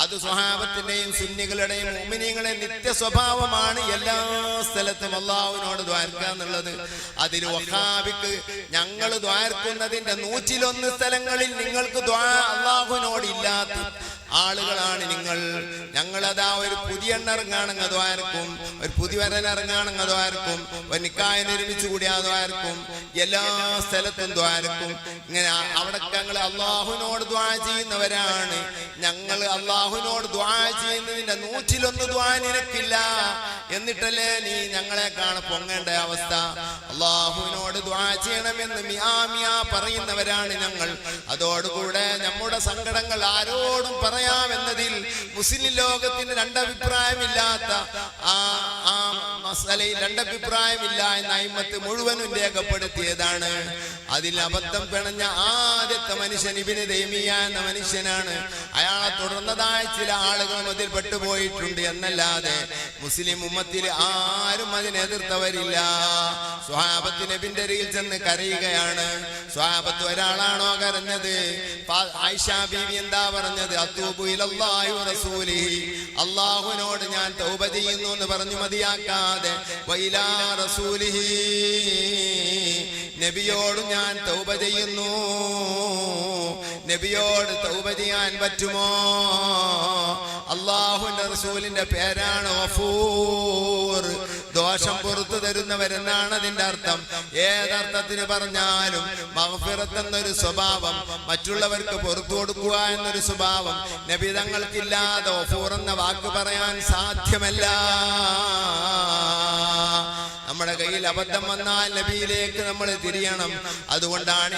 അത് സ്വഹാബത്തിന്റെയും സുന്നികളുടെയും മുഅ്മിനീങ്ങളുടെ നിത്യ സ്വഭാവമാണ്. എല്ലാ സ്ഥലത്തും അള്ളാഹുവിനോട് ദ്വാരക്കുക എന്നുള്ളത്. അതിൽ വഹാബിക്ക് ഞങ്ങൾ ദ്വാരക്കുന്നതിന്റെ 101 സ്ഥലങ്ങളിൽ നിങ്ങൾക്ക് അള്ളാഹുവിനോട് ഇല്ലാത്ത ആളുകളാണ് നിങ്ങൾ. ഞങ്ങളതാ ഒരു പുതിയ ഇറങ്ങാണെങ്കിൽ ദ്വാരക്കും, ഒരു പുതിയ വരൻ ഇറങ്ങാണെങ്കിൽ ദ്വാരക്കും, ഒരു നിക്കാഹിന് ഒരുമിച്ച് കൂടിയാ ദ്വാരക്കും, എല്ലാ സ്ഥലത്തും ദ്വാരക്കും. ഇങ്ങനെ അവിടെ ഞങ്ങൾ അള്ളാഹുവിനോട് ദ്വാ ചെയ്യുന്നവരാണ്. ഞങ്ങൾ അള്ളാഹുവിനോട് ദ്വാ ചെയ്യുന്നതിന്റെ 101 ദ്വാ നിനക്കില്ല, എന്നിട്ടല്ലേ നീ ഞങ്ങളെ കാണ പൊങ്ങേണ്ട അവസ്ഥ. അള്ളാഹുവിനോട് ദ്വാ ചെയ്യണമെന്ന് മിയാ പറയുന്നവരാണ് ഞങ്ങൾ. അതോടുകൂടെ നമ്മുടെ സങ്കടങ്ങൾ ആരോടും പറയാമെന്നതിൽ മുസ്ലിം ലോകത്തിന് രണ്ടഭിപ്രായമില്ലാത്ത ആ മസലയിൽ രണ്ടഭിപ്രായമില്ല എന്ന് അയിമ്മത്ത് മുഴുവനും രേഖപ്പെടുത്തിയതാണ്. അതിൽ അബദ്ധം പിണഞ്ഞ ആദ്യത്തെ മനുഷ്യൻ ഇബ്നു തൈമിയ്യ എന്ന മനുഷ്യനാണ്. അയാളെ തുടർന്നതായ ചില ആളുകളും അതിൽ പെട്ടുപോയിട്ടുണ്ട് എന്നല്ലാതെ മുസ്ലിം ഉമ്മത്തിൽ ആരും അതിനെതിർത്തവരില്ല. സ്വഹാബത്ത് നബിന്റെ അരികിൽ ചെന്ന് കരയുകയാണ്. സ്വഹാബത്ത് ഒരാളാണോ കരഞ്ഞത്? ആയിഷ ബീവി എന്താ പറഞ്ഞത്? അത്തൂബു ഇലല്ലാഹി വറസൂലിഹി, അല്ലാഹുവിനോട് ഞാൻ തൗബ ചെയ്യുന്നു എന്ന് പറഞ്ഞു മതിയാക്കാതെ വഇലാ റസൂലിഹി, നബിയോട് ഞാൻ തൗബ ചെയ്യുന്നു. നബിയോട് തൗബ ചെയ്യാൻ പറ്റുമോ? അല്ലാഹുവിന്റെ റസൂലിന്റെ പേരാണ് ഗഫൂർ, ദോഷം പുറത്തു തരുന്നവരെന്നാണ് അതിന്റെ അർത്ഥം. ഏതർത്ഥത്തിന് പറഞ്ഞാലും മഗ്ഫിറത്ത് എന്നൊരു സ്വഭാവം, മറ്റുള്ളവർക്ക് പുറത്തു കൊടുക്കുക എന്നൊരു സ്വഭാവം നബി തങ്ങൾക്കില്ലാതെ ഗഫൂർ എന്ന വാക്ക് പറയാൻ സാധ്യമല്ല. നമ്മുടെ കയ്യിൽ അബദ്ധം വന്നാൽ നബിയിലേക്ക് നമ്മൾ തിരിയണം. അതുകൊണ്ടാണ്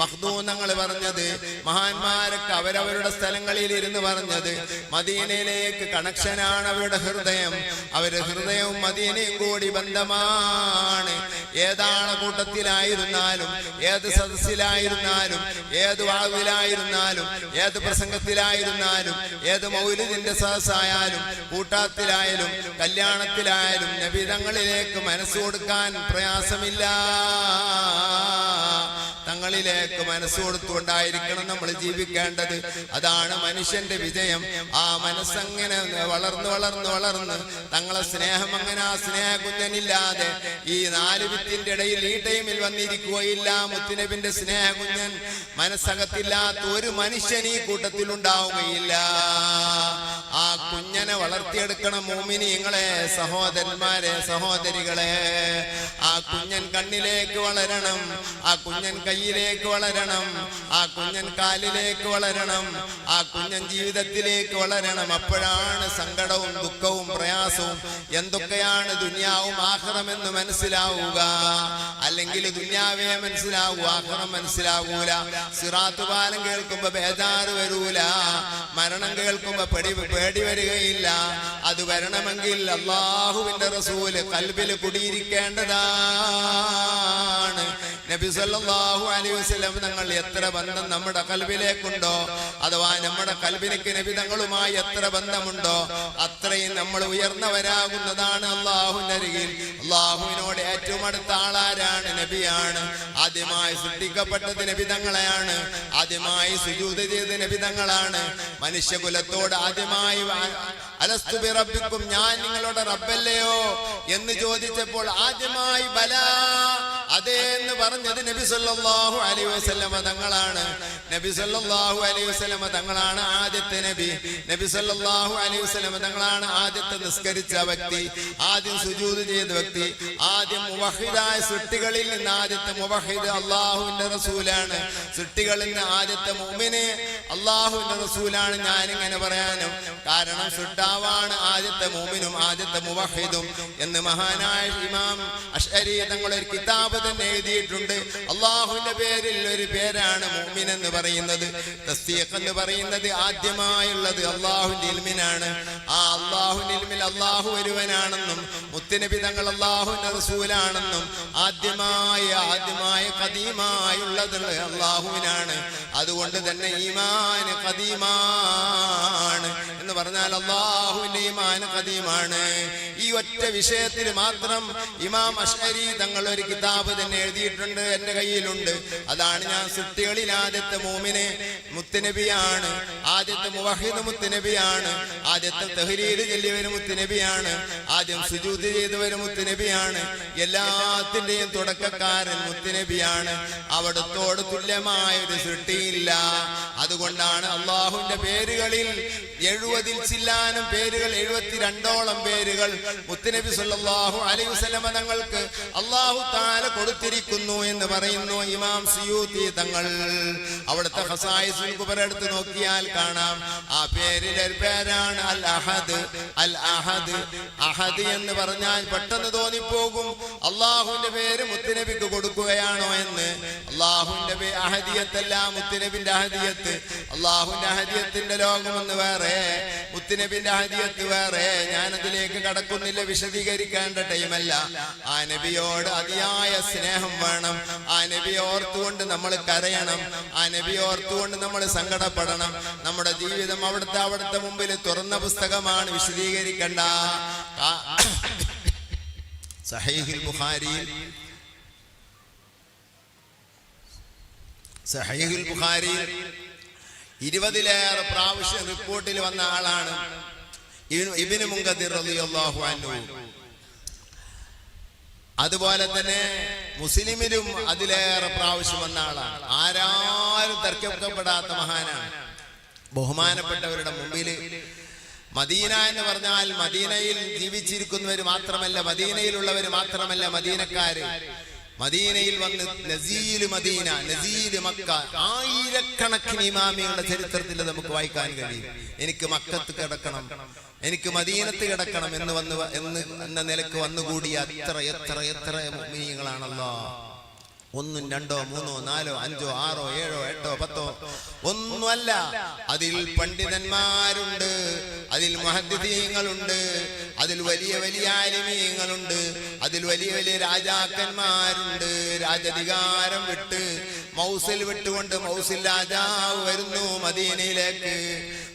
മഖ്ദൂനങ്ങൾ പറഞ്ഞത്, മഹാന്മാരൊക്കെ അവരവരുടെ സ്ഥലങ്ങളിൽ ഇരുന്ന് പറഞ്ഞത്, മദീനയിലേക്ക് കണക്ഷനാണ് അവരുടെ ഹൃദയം. അവരുടെ ഹൃദയവും മദീനയും കൂടി ബന്ധമാണ്. ഏതാണ് കൂട്ടത്തിലായിരുന്നാലും, ഏത് സദസ്സിലായിരുന്നാലും, ഏത് വാവിലായിരുന്നാലും, ഏത് പ്രസംഗത്തിലായിരുന്നാലും, ഏത് മൗലിദിന്റെ സദസ്സായാലും, കൂട്ടത്തിലായാലും, കല്യാണത്തിലായാലും നബി തങ്ങളിലേക്ക് മനസ്സ് കൊടുക്കാൻ പ്രയാസമില്ല. തങ്ങളിലേക്ക് മനസ്സ് കൊടുത്തുകൊണ്ടായിരിക്കണം നമ്മൾ ജീവിക്കേണ്ടത്. അതാണ് മനുഷ്യന്റെ വിജയം. ആ മനസ്സങ്ങനെ വളർന്ന് വളർന്ന് വളർന്ന് തങ്ങളെ സ്നേഹം അങ്ങനെ ആ സ്നേഹകുഞ്ഞനില്ലാതെ ഈ 4 ഭിത്തിന്റെ ഇടയിൽ ഈ ടൈമിൽ വന്നിരിക്കുകയില്ല. മുത്തുനബിന്റെ സ്നേഹകുഞ്ഞൻ മനസ്സകത്തില്ലാത്ത ഒരു മനുഷ്യൻ ഈ കൂട്ടത്തിൽ ഉണ്ടാവുകയില്ല. ആ കുഞ്ഞനെ വളർത്തിയെടുക്കണം മോമിനിങ്ങളെ, സഹോദരന്മാരെ, സഹോദരികളെ. ആ കുഞ്ഞൻ കണ്ണിലേക്ക് വളരണം. ആ കുഞ്ഞൻ കയ്യിൽ കയ്യിലേക്ക് വളരണം, ആ കുഞ്ഞൻ കാലിലേക്ക് വളരണം, ആ കുഞ്ഞൻ ജീവിതത്തിലേക്ക് വളരണം. അപ്പോഴാണ് സങ്കടവും ദുഃഖവും പ്രയാസവും എന്തൊക്കെയാണ് ദുനിയാവും ആഖിറമെന്ന് മനസ്സിലാവുക. അല്ലെങ്കിൽ ദുനിയാവേ മനസ്സിലാവൂ, ആഖിറം മനസ്സിലാവൂല. സിറാത്ത് പാലം കേൾക്കുമ്പോ ബേജാറ് വരൂല, മരണം കേൾക്കുമ്പോ പേടി വരികയില്ല. അത് വരണമെങ്കിൽ അല്ലാഹുവിന്റെ റസൂല് ഖൽബിൽ കുടിയിരിക്കേണ്ടതാണ്. നബി സല്ലല്ലാഹു അലൈഹി വസല്ലം തങ്ങൾ എത്ര ബന്ധം നമ്മുടെ ഖൽബിലേക്കുണ്ടോ, അഥവാ നമ്മുടെ ഖൽബിലേക്ക് നബി തങ്ങളുമായി എത്ര ബന്ധമുണ്ടോ അത്രയും നമ്മൾ ഉയർന്നവരാകുന്നതാണ് അല്ലാഹുവിന്റെ അരികിൽ. അല്ലാഹുവിനോട് ഏറ്റവും അടുത്ത ആളാരാണ്? നബിയാണ്. ആദ്യമായി സൃഷ്ടിക്കപ്പെട്ടത് നബി തങ്ങളെയാണ്, ആദ്യമായി സുജൂദ് ചെയ്ത നബി തങ്ങളാണ്. മനുഷ്യകുലത്തോട് ആദ്യമായി അലസ്തു ബിറബ്ബിക്കും, ഞാൻ നിങ്ങളുടെ റബ്ബല്ലയോ എന്ന് ചോദിച്ചപ്പോൾ ആദ്യമായി ബലാ, അതേ എന്ന് പറഞ്ഞത് നബി സല്ലല്ലാഹു അലൈഹി വസല്ലമ തങ്ങളാണ്. നബി സല്ലല്ലാഹു അലൈഹി വസല്ലമ തങ്ങളാണ് ആദ്യത്തെ നബി. നബി സല്ലല്ലാഹു അലൈഹി വസല്ലമ തങ്ങളാണ് ആദ്യത്തെ നിസ്കരിച്ച വ്യക്തി, ആദ്യം സുജൂദ് ചെയ്ത വ്യക്തി, ആദ്യം മുവഹിദായ സൃഷ്ടികളിൽ നിന്ന് ആദ്യത്തെ മുവഹിദ് അല്ലാഹുവിന്റെ റസൂലാണ്. സൃഷ്ടികളിൽ നിന്ന് ആദ്യത്തെ മുഅ്മിന് അല്ലാഹുവിന്റെ റസൂലാണ്. ഞാനിങ്ങനെ പറയാനും കാരണം സൃഷ്ടാവാണ് ആദ്യത്തെ മുഅ്മിനും ആദ്യത്തെ മുവഹിദും എന്ന് മഹാനായ ഇമാം അശ്അരി തങ്ങൾ ഒരു കിതാബ് തന്നെ എഴുതിയിട്ടുണ്ട്. അല്ലാഹുവിന്റെ പേരിൽ ഒരു പേരാണ് മുഅ്മിൻ എന്ന് പറയുന്നത്. തസ്ദീഖ് എന്ന് പറയുന്നത് ആദ്യമായുള്ളത് അല്ലാഹുവിന്റെ ഇൽമിനാണ്. ആ അല്ലാഹുവിന്റെ ഇൽമിൽ അല്ലാഹു ഒരുവനാണെന്നും മുത്തുനബി തങ്ങൾ അല്ലാഹുവിന്റെ റസൂലാണെന്നും ആദ്യമായ ഖദീമായുള്ളത് അല്ലാഹുവിനാണ്. അതുകൊണ്ട് തന്നെ ഈമാൻ ഖദീമാണ് എന്ന് പറഞ്ഞാൽ അല്ലാഹുവിന്റെ ഈമാൻ ഖദീമാണ്. ഈ ഒറ്റ വിഷയത്തിൽ മാത്രം ഇമാം അശ്അരി തങ്ങൾ ഒരു കിതാബ് തന്നെ എഴുതിയിട്ടുണ്ട്, എന്റെ കയ്യിലുണ്ട്. അതാണ് ഞാൻ സൃഷ്ടികളിൽ ആദ്യത്തെ മുഅ്മിന് മുത്തുനബിയാണ്, ആദ്യത്തെ മുവഹിദ് മുത്തുനബിയാണ്, ആദ്യത്തെ തഹ്ലീൽ ചൊല്ലിയവർ മുത്തുനബിയാണ്, ആദ്യം സുജൂദ് ചെയ്തവർ മുത്തുനബിയാണ്, എല്ലാത്തിന്റെയും തുടക്കക്കാരൻ മുത്തുനബിയാണ്. അവിടത്തോട് തുല്യമായ ഒരു സൃഷ്ടിയില്ല. അതുകൊണ്ടാണ് അല്ലാഹുവിന്റെ പേരുകളിൽ 70 ചില്ലാനം പേരുകൾ, 72ഓളം പേരുകൾ മുത്തുനബി സല്ലല്ലാഹു അലൈഹി വസല്ലം തങ്ങൾക്ക് അല്ലാഹു തആല കൊടുത്തിരിക്കുന്നു എന്ന് പറയുന്നു ഇമാം സിയൂത്തി തങ്ങൾ. അവിടുത്തെ ഖസായിസുൽ കുബറ എടുത്ത് നോക്കിയാൽ കാണാം. ആ പേരിലെ പേരാണ് അൽ അഹദ്. അൽ അഹദ്, അഹദ് എന്ന് പറഞ്ഞാൽ പെട്ടെന്ന് തോന്നിപ്പോകും അല്ലാഹുവിന്റെ പേര് മുത്തുനബിക്ക് കൊടുക്കുകയാണോ എന്ന്. അല്ലാഹുവിന്റെ അഹദിയത്തല്ല മുത്തുനബിന്റെ അഹദിയത്ത്. അല്ലാഹുവിന്റെ അഹദിയത്തിന്റെ ലോകമെന്ന് വേറെ, മുത്തുനബിന്റെ അഹദിയത്ത് വേറെ. ഞാനതിലേക്ക് കടക്കുന്നില്ല, വിശദീകരിക്കേണ്ട ടൈമല്ല. ആ നബിയോട് അതിയായ സ്നേഹം വേണം. ആ നബിയെ ഓർത്തുകൊണ്ട് നമ്മൾ കരയണം, ആ നബിയെ ഓർത്തുകൊണ്ട് നമ്മൾ സങ്കടപ്പെടണം. നമ്മുടെ ജീവിതം അവിടുത്തെ മുമ്പിൽ തുറന്ന പുസ്തകമാണ്, വിശദീകരിക്കണ്ട. സഹീഹുൽ ബുഖാരിയിൽ 20ലേറെ പ്രാവശ്യം റിപ്പോർട്ടിൽ വന്ന ആളാണ് ഇബ്നു മുൻകദിർ റളിയല്ലാഹു അൻഹു. അതുപോലെ തന്നെ മുസ്ലിമിലും അതിലേറെ പ്രാവശ്യം വന്ന ആളാണ്. ആരാരും തർക്കപ്പെടാത്ത മഹാനാണ്. ബഹുമാനപ്പെട്ടവരുടെ മുമ്പിൽ മദീന എന്ന് പറഞ്ഞാൽ മദീനയിൽ ജീവിച്ചിരിക്കുന്നവർ മാത്രമല്ല, മദീനയിലുള്ളവർ മാത്രമല്ല, മദീനക്കാര് മദീനയിൽ വന്ന് നസീൽ മദീന, നസീൽ മക്ക, ആയിരക്കണക്കിന് ഇമാമികളുടെ ചരിത്രത്തിൽ നമുക്ക് വായിക്കാൻ കഴിയും. എനിക്ക് മക്കത്ത് കിടക്കണം, എനിക്ക് മദീനത്ത് കിടക്കണം എന്ന നിലക്ക് വന്നുകൂടിയ എത്ര മുഅ്മിനീങ്ങളാണല്ലോ. 1, 2, 3, 4, 5, 6, 7, 8, 10 ഒന്നുമല്ല. അതിൽ പണ്ഡിതന്മാരുണ്ട്, അതിൽ മുഹദ്ദിഥീങ്ങളുണ്ട്, അതിൽ വലിയ ആലിമീങ്ങളുണ്ട്, അതിൽ വലിയ രാജാക്കന്മാരുണ്ട്. രാജാധികാരം വിട്ട് മൗസിൽ വിട്ടുകൊണ്ട് മൗസിൽ രാജാവ് വരുന്നു മദീനയിലേക്ക്.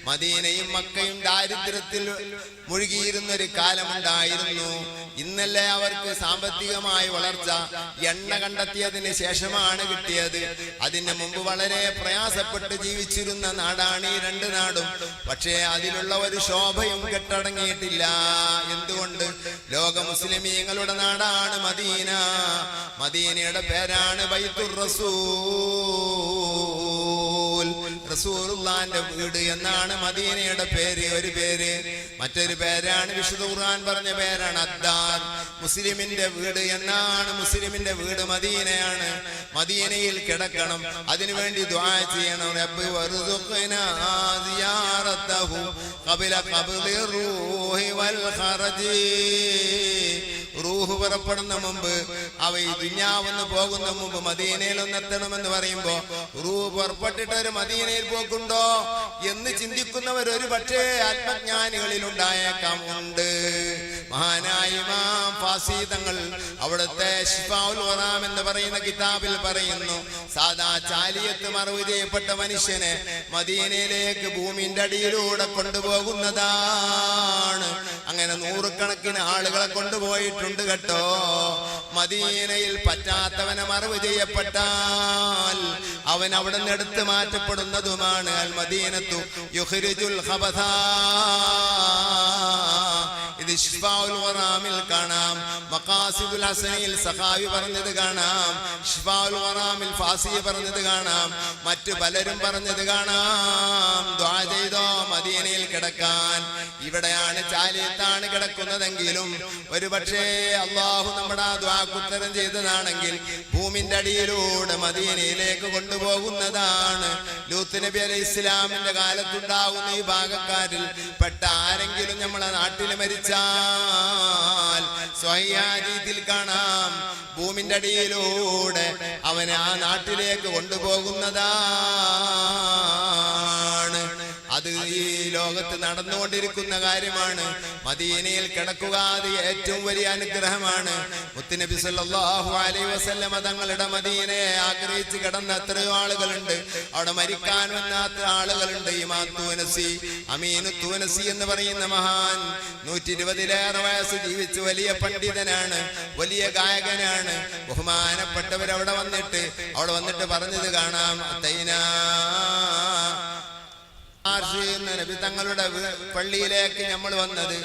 മദീനയും മക്കയും ദാരിദ്ര്യത്തിൽ മുഴുകിയിരുന്ന ഒരു കാലമുണ്ടായിരുന്നു. ഇന്നല്ലേ അവർക്ക് സാമ്പത്തികമായ വളർച്ച. എണ്ണ കണ്ടെത്തിയതിന് ശേഷമാണ് കിട്ടിയത്. അതിന് മുമ്പ് വളരെ പ്രയാസപ്പെട്ട് ജീവിച്ചിരുന്ന നാടാണ് ഈ 2 നാടും. പക്ഷേ അതിലുള്ള ഒരു ശോഭയും കെട്ടടങ്ങിയിട്ടില്ല. എന്തുകൊണ്ട്? ലോക മുസ്ലിമീങ്ങളുടെ നാടാണ് മദീന. മദീനയുടെ പേരാണ് ബൈത്തുർ റസൂൽ. റസൂലുള്ളാഹിന്റെ വീട് എന്നാണ് മദീനയുടെ പേര്. ഒരു പേര്. മറ്റൊരു പേരാണ് വിശുദ്ധ ഖുർആൻ പറഞ്ഞ പേരാണ് അദ്ദാർ. മുസ്ലിമിന്റെ വീട് എന്നാണ്. മുസ്ലിമിന്റെ വീട് മദീനയാണ്. മദീനയിൽ കിടക്കണം, അതിനുവേണ്ടി ദുആ ചെയ്യണം. റബ്ബി വർസുഖ്നാ സിയാറതഹു ഖബല ഖബ്ദി റൂഹി വൽ ഖറജി. റൂഹ് പുറപ്പെടുന്ന മുമ്പ്, അവ ഈ ദുനിയാവെന്ന് പോകുന്ന മുമ്പ് മദീനയിൽ ഒന്നെത്തണമെന്ന് പറയുമ്പോ റൂഹ് പുറപ്പെട്ടിട്ട് ഒരു മദീനയിൽ പോക്കുണ്ടോ എന്ന് ചിന്തിക്കുന്നവർ ഒരു പക്ഷേ ആത്മജ്ഞാനികളിൽ ഉണ്ടായേക്കാം, ഉണ്ട്. മഹാനായ ഇമാം ഫാസി തങ്ങൾ അവിടുത്തെ ശിഫാഉൽ ഖുറാം എന്ന് പറയുന്ന കിതാബിൽ പറയുന്നു, സാദാ ചാലിയത്ത് മറവ് ചെയ്യപ്പെട്ട മനുഷ്യനെ മദീനയിലേക്ക് ഭൂമിന്റെ അടിയിലൂടെ കൊണ്ടുപോകുന്നതാണ്. അങ്ങനെ നൂറുകണക്കിന് ആളുകളെ കൊണ്ടുപോയിട്ടുണ്ട് കേട്ടോ. മദീനയിൽ പറ്റാത്തവനെ മറവ് ചെയ്യപ്പെട്ടാൽ അവൻ അവിടെ നിന്ന് എടുത്തു മാറ്റപ്പെടുന്നതുമാണ്. അൽ മദീനത്തു യുഖ്രിജുൽ ഖബഥ. ഇത് ശിഫാഉൽ ഖുറാമിൽ കാണാം, മഖാസിദുൽ ഹസനിൽ സഖാവി പറഞ്ഞത് കാണാം, ശിഫാഉൽ ഖുറാമിൽ ഫാസി പറഞ്ഞത് കാണാം, മറ്റു പലരും പറഞ്ഞത് കാണാം. ദുആ ചെയ്തോ മദീനയിൽ കിടക്കാൻ. ഇവിടെയാണ് ചാലിയത്താണ് കിടക്കുന്നതെങ്കിലും ഒരു പക്ഷേ അള്ളാഹു നമ്മുടെ ആ ദുആക്ക് ഉത്തരം ചെയ്തതാണെങ്കിൽ ഭൂമിന്റെ അടിയിലൂടെ മദീനയിലേക്ക് കൊണ്ടുപോകുന്നതാണ്. ലൂത്ത് നബി അലൈഹി ഇസ്ലാമിന്റെ കാലത്തുണ്ടാകുന്ന ഈ ഭാഗക്കാരിൽ പെട്ട ആരെങ്കിലും നമ്മളെ നാട്ടിൽ മരിച്ചാൽ സ്വഹീഹീൽ കാണാം, ഭൂമിന്റെ അടിയിലൂടെ അവനെ ആ നാട്ടിലേക്ക് കൊണ്ടുപോകുന്നതാണ്. അത് ഈ ലോകത്ത് നടന്നുകൊണ്ടിരിക്കുന്ന കാര്യമാണ്. മദീനയിൽ കിടക്കുക അത് ഏറ്റവും വലിയ അനുഗ്രഹമാണ്. മുത്തുനബി സല്ലല്ലാഹു അലൈഹി വസല്ലമ തങ്ങളുടെ മദീനയെ ആഗ്രഹിച്ച് കിടന്ന എത്രയോ ആളുകളുണ്ട്, അവിടെ മരിക്കാൻ വന്നാത്ത ആളുകളുണ്ട്. ഇമാം തൂനസി, അമീനു തൂനസി എന്ന് പറയുന്ന മഹാൻ 120-ലേറെ വയസ്സ് ജീവിച്ച് വലിയ പണ്ഡിതനാണ്, വലിയ ഗായകനാണ്. ബഹുമാനപ്പെട്ടവർ അവിടെ വന്നിട്ട് പറഞ്ഞത് കാണാം, നബി തങ്ങളുടെ പള്ളിയിലേക്ക് നമ്മൾ വന്നത്,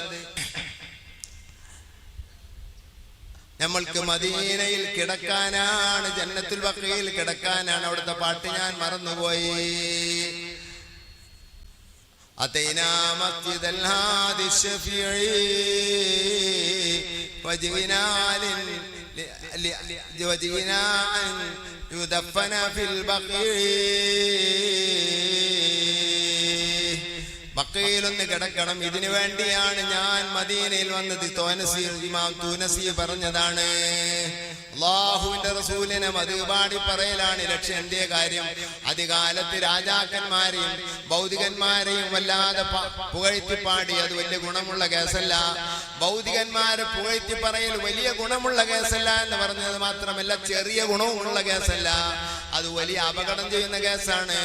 നമ്മൾക്ക് മദീനയിൽ കിടക്കാനാണ്, ജന്നത്തുൽ ബഖീൽ കിടക്കാനാണ്. അവിടുത്തെ പാട്ട് ഞാൻ മറന്നുപോയി. അതൈനാ മസ്ജിദൽ ഹാദി ശഫീഇ വജിനാ അൻ യുദഫന ഫിൽ ബഖീ. ബഖീലൊന്ന് കിടക്കണം, ഇതിനു വേണ്ടിയാണ് ഞാൻ മദീനയിൽ വന്നത്. ഇമാം തൂനസി പറഞ്ഞതാണ്. അല്ലാഹുവിന്റെ റസൂലിനെ മധുപാടി പറയലാണ് ലക്ഷ്യം. എന്റെ കാര്യം അധികാലത്ത് രാജാക്കന്മാരെയും ഭൗതികന്മാരെയും വല്ലാതെ പുകഴ്ത്തിപ്പാടി അത് വലിയ ഗുണമുള്ള കേസല്ല. ഭൗതികന്മാരെ പുകഴ്ത്തി പറയൽ വലിയ ഗുണമുള്ള കേസല്ല എന്ന് പറഞ്ഞത് മാത്രമല്ല, ചെറിയ ഗുണവുമുള്ള കേസല്ല, അത് വലിയ അപകടം ചെയ്യുന്ന കേസാണ്.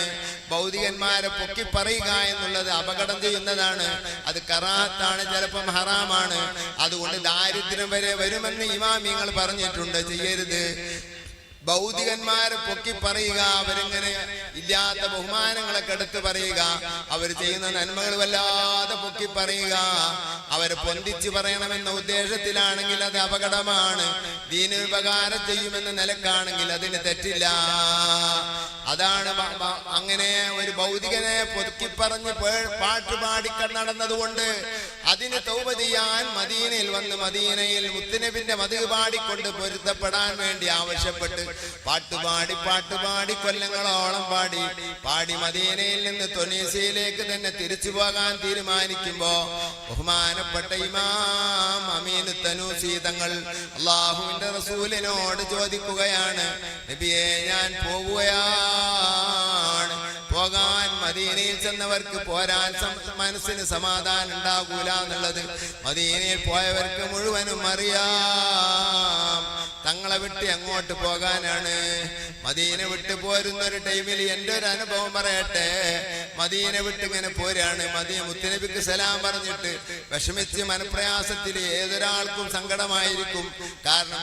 ഭൗതികന്മാരെ പൊക്കി പറയുക എന്നുള്ളത് അപകടം ചെയ്യുന്നതാണ്, അത് കറാത്താണ്, ചിലപ്പം ഹറാമാണ്. അതുകൊണ്ട് ദാരിദ്ര്യം വരെ വരുമെന്ന് ഇമാമിങ്ങൾ പറഞ്ഞിട്ടുണ്ട്, ചെയ്യരുത്. ഭൗതികന്മാരെ പൊക്കി പറയുക, അവരിങ്ങനെ ഇല്ലാത്ത ബഹുമാനങ്ങളൊക്കെ എടുത്ത് പറയുക, അവർ ചെയ്യുന്ന നന്മകൾ വല്ലാതെ പൊക്കി പറയുക, അവരെ പൊന്തിച്ച് പറയണമെന്ന ഉദ്ദേശത്തിലാണെങ്കിൽ അത് അപകടമാണ്. ദീനിന് ഉപകാരം ചെയ്യുമെന്ന നിലക്കാണെങ്കിൽ അതിന് തെറ്റില്ല. അതാണ് അങ്ങനെ ഒരു ഭൗതികനെ പൊതുക്കി പറഞ്ഞ് പാട്ടുപാടി നടന്നതുകൊണ്ട് അതിന് തൗബ ചെയ്യാൻ മദീനയിൽ വന്ന് മദീനയിൽ മുത്തുനബിന്റെ മധു പാടിക്കൊണ്ട് പൊരുത്തപ്പെടാൻ വേണ്ടി ആവശ്യപ്പെട്ട് പാട്ടുപാടി കൊല്ലങ്ങളോളം പാടി മദീനയിൽ നിന്ന് തുനീസിയയിലേക്ക് തന്നെ തിരിച്ചു പോകാൻ തീരുമാനിക്കുമ്പോ ബഹുമാനപ്പെട്ട ഇമാം അമീനു തനൂസി തങ്ങൾ അല്ലാഹുവിന്റെ റസൂലിനോട് ചോദിക്കുകയാണ്, നബിയെ ഞാൻ പോവുകയാണ്, പോകാൻ മദീനയിൽ ചെന്നവർക്ക് പോരാൻ മനസ്സിന് സമാധാനം ഉണ്ടാകൂല എന്നുള്ളത് മദീനയിൽ പോയവർക്ക് മുഴുവനും അറിയാം. തങ്ങളെ വിട്ട് അങ്ങോട്ട് പോകാനാണ്. മദീന വിട്ട് പോരുന്ന ഒരു ടൈമിൽ എൻ്റെ ഒരു അനുഭവം പറയട്ടെ. മദീന വിട്ട് ഇങ്ങനെ പോരാണ്. മുത്തുനബിക്ക് സലാം പറഞ്ഞിട്ട് വിഷമിച്ച് മനപ്രയാസത്തിൽ ഏതൊരാൾക്കും സങ്കടമായിരിക്കും. കാരണം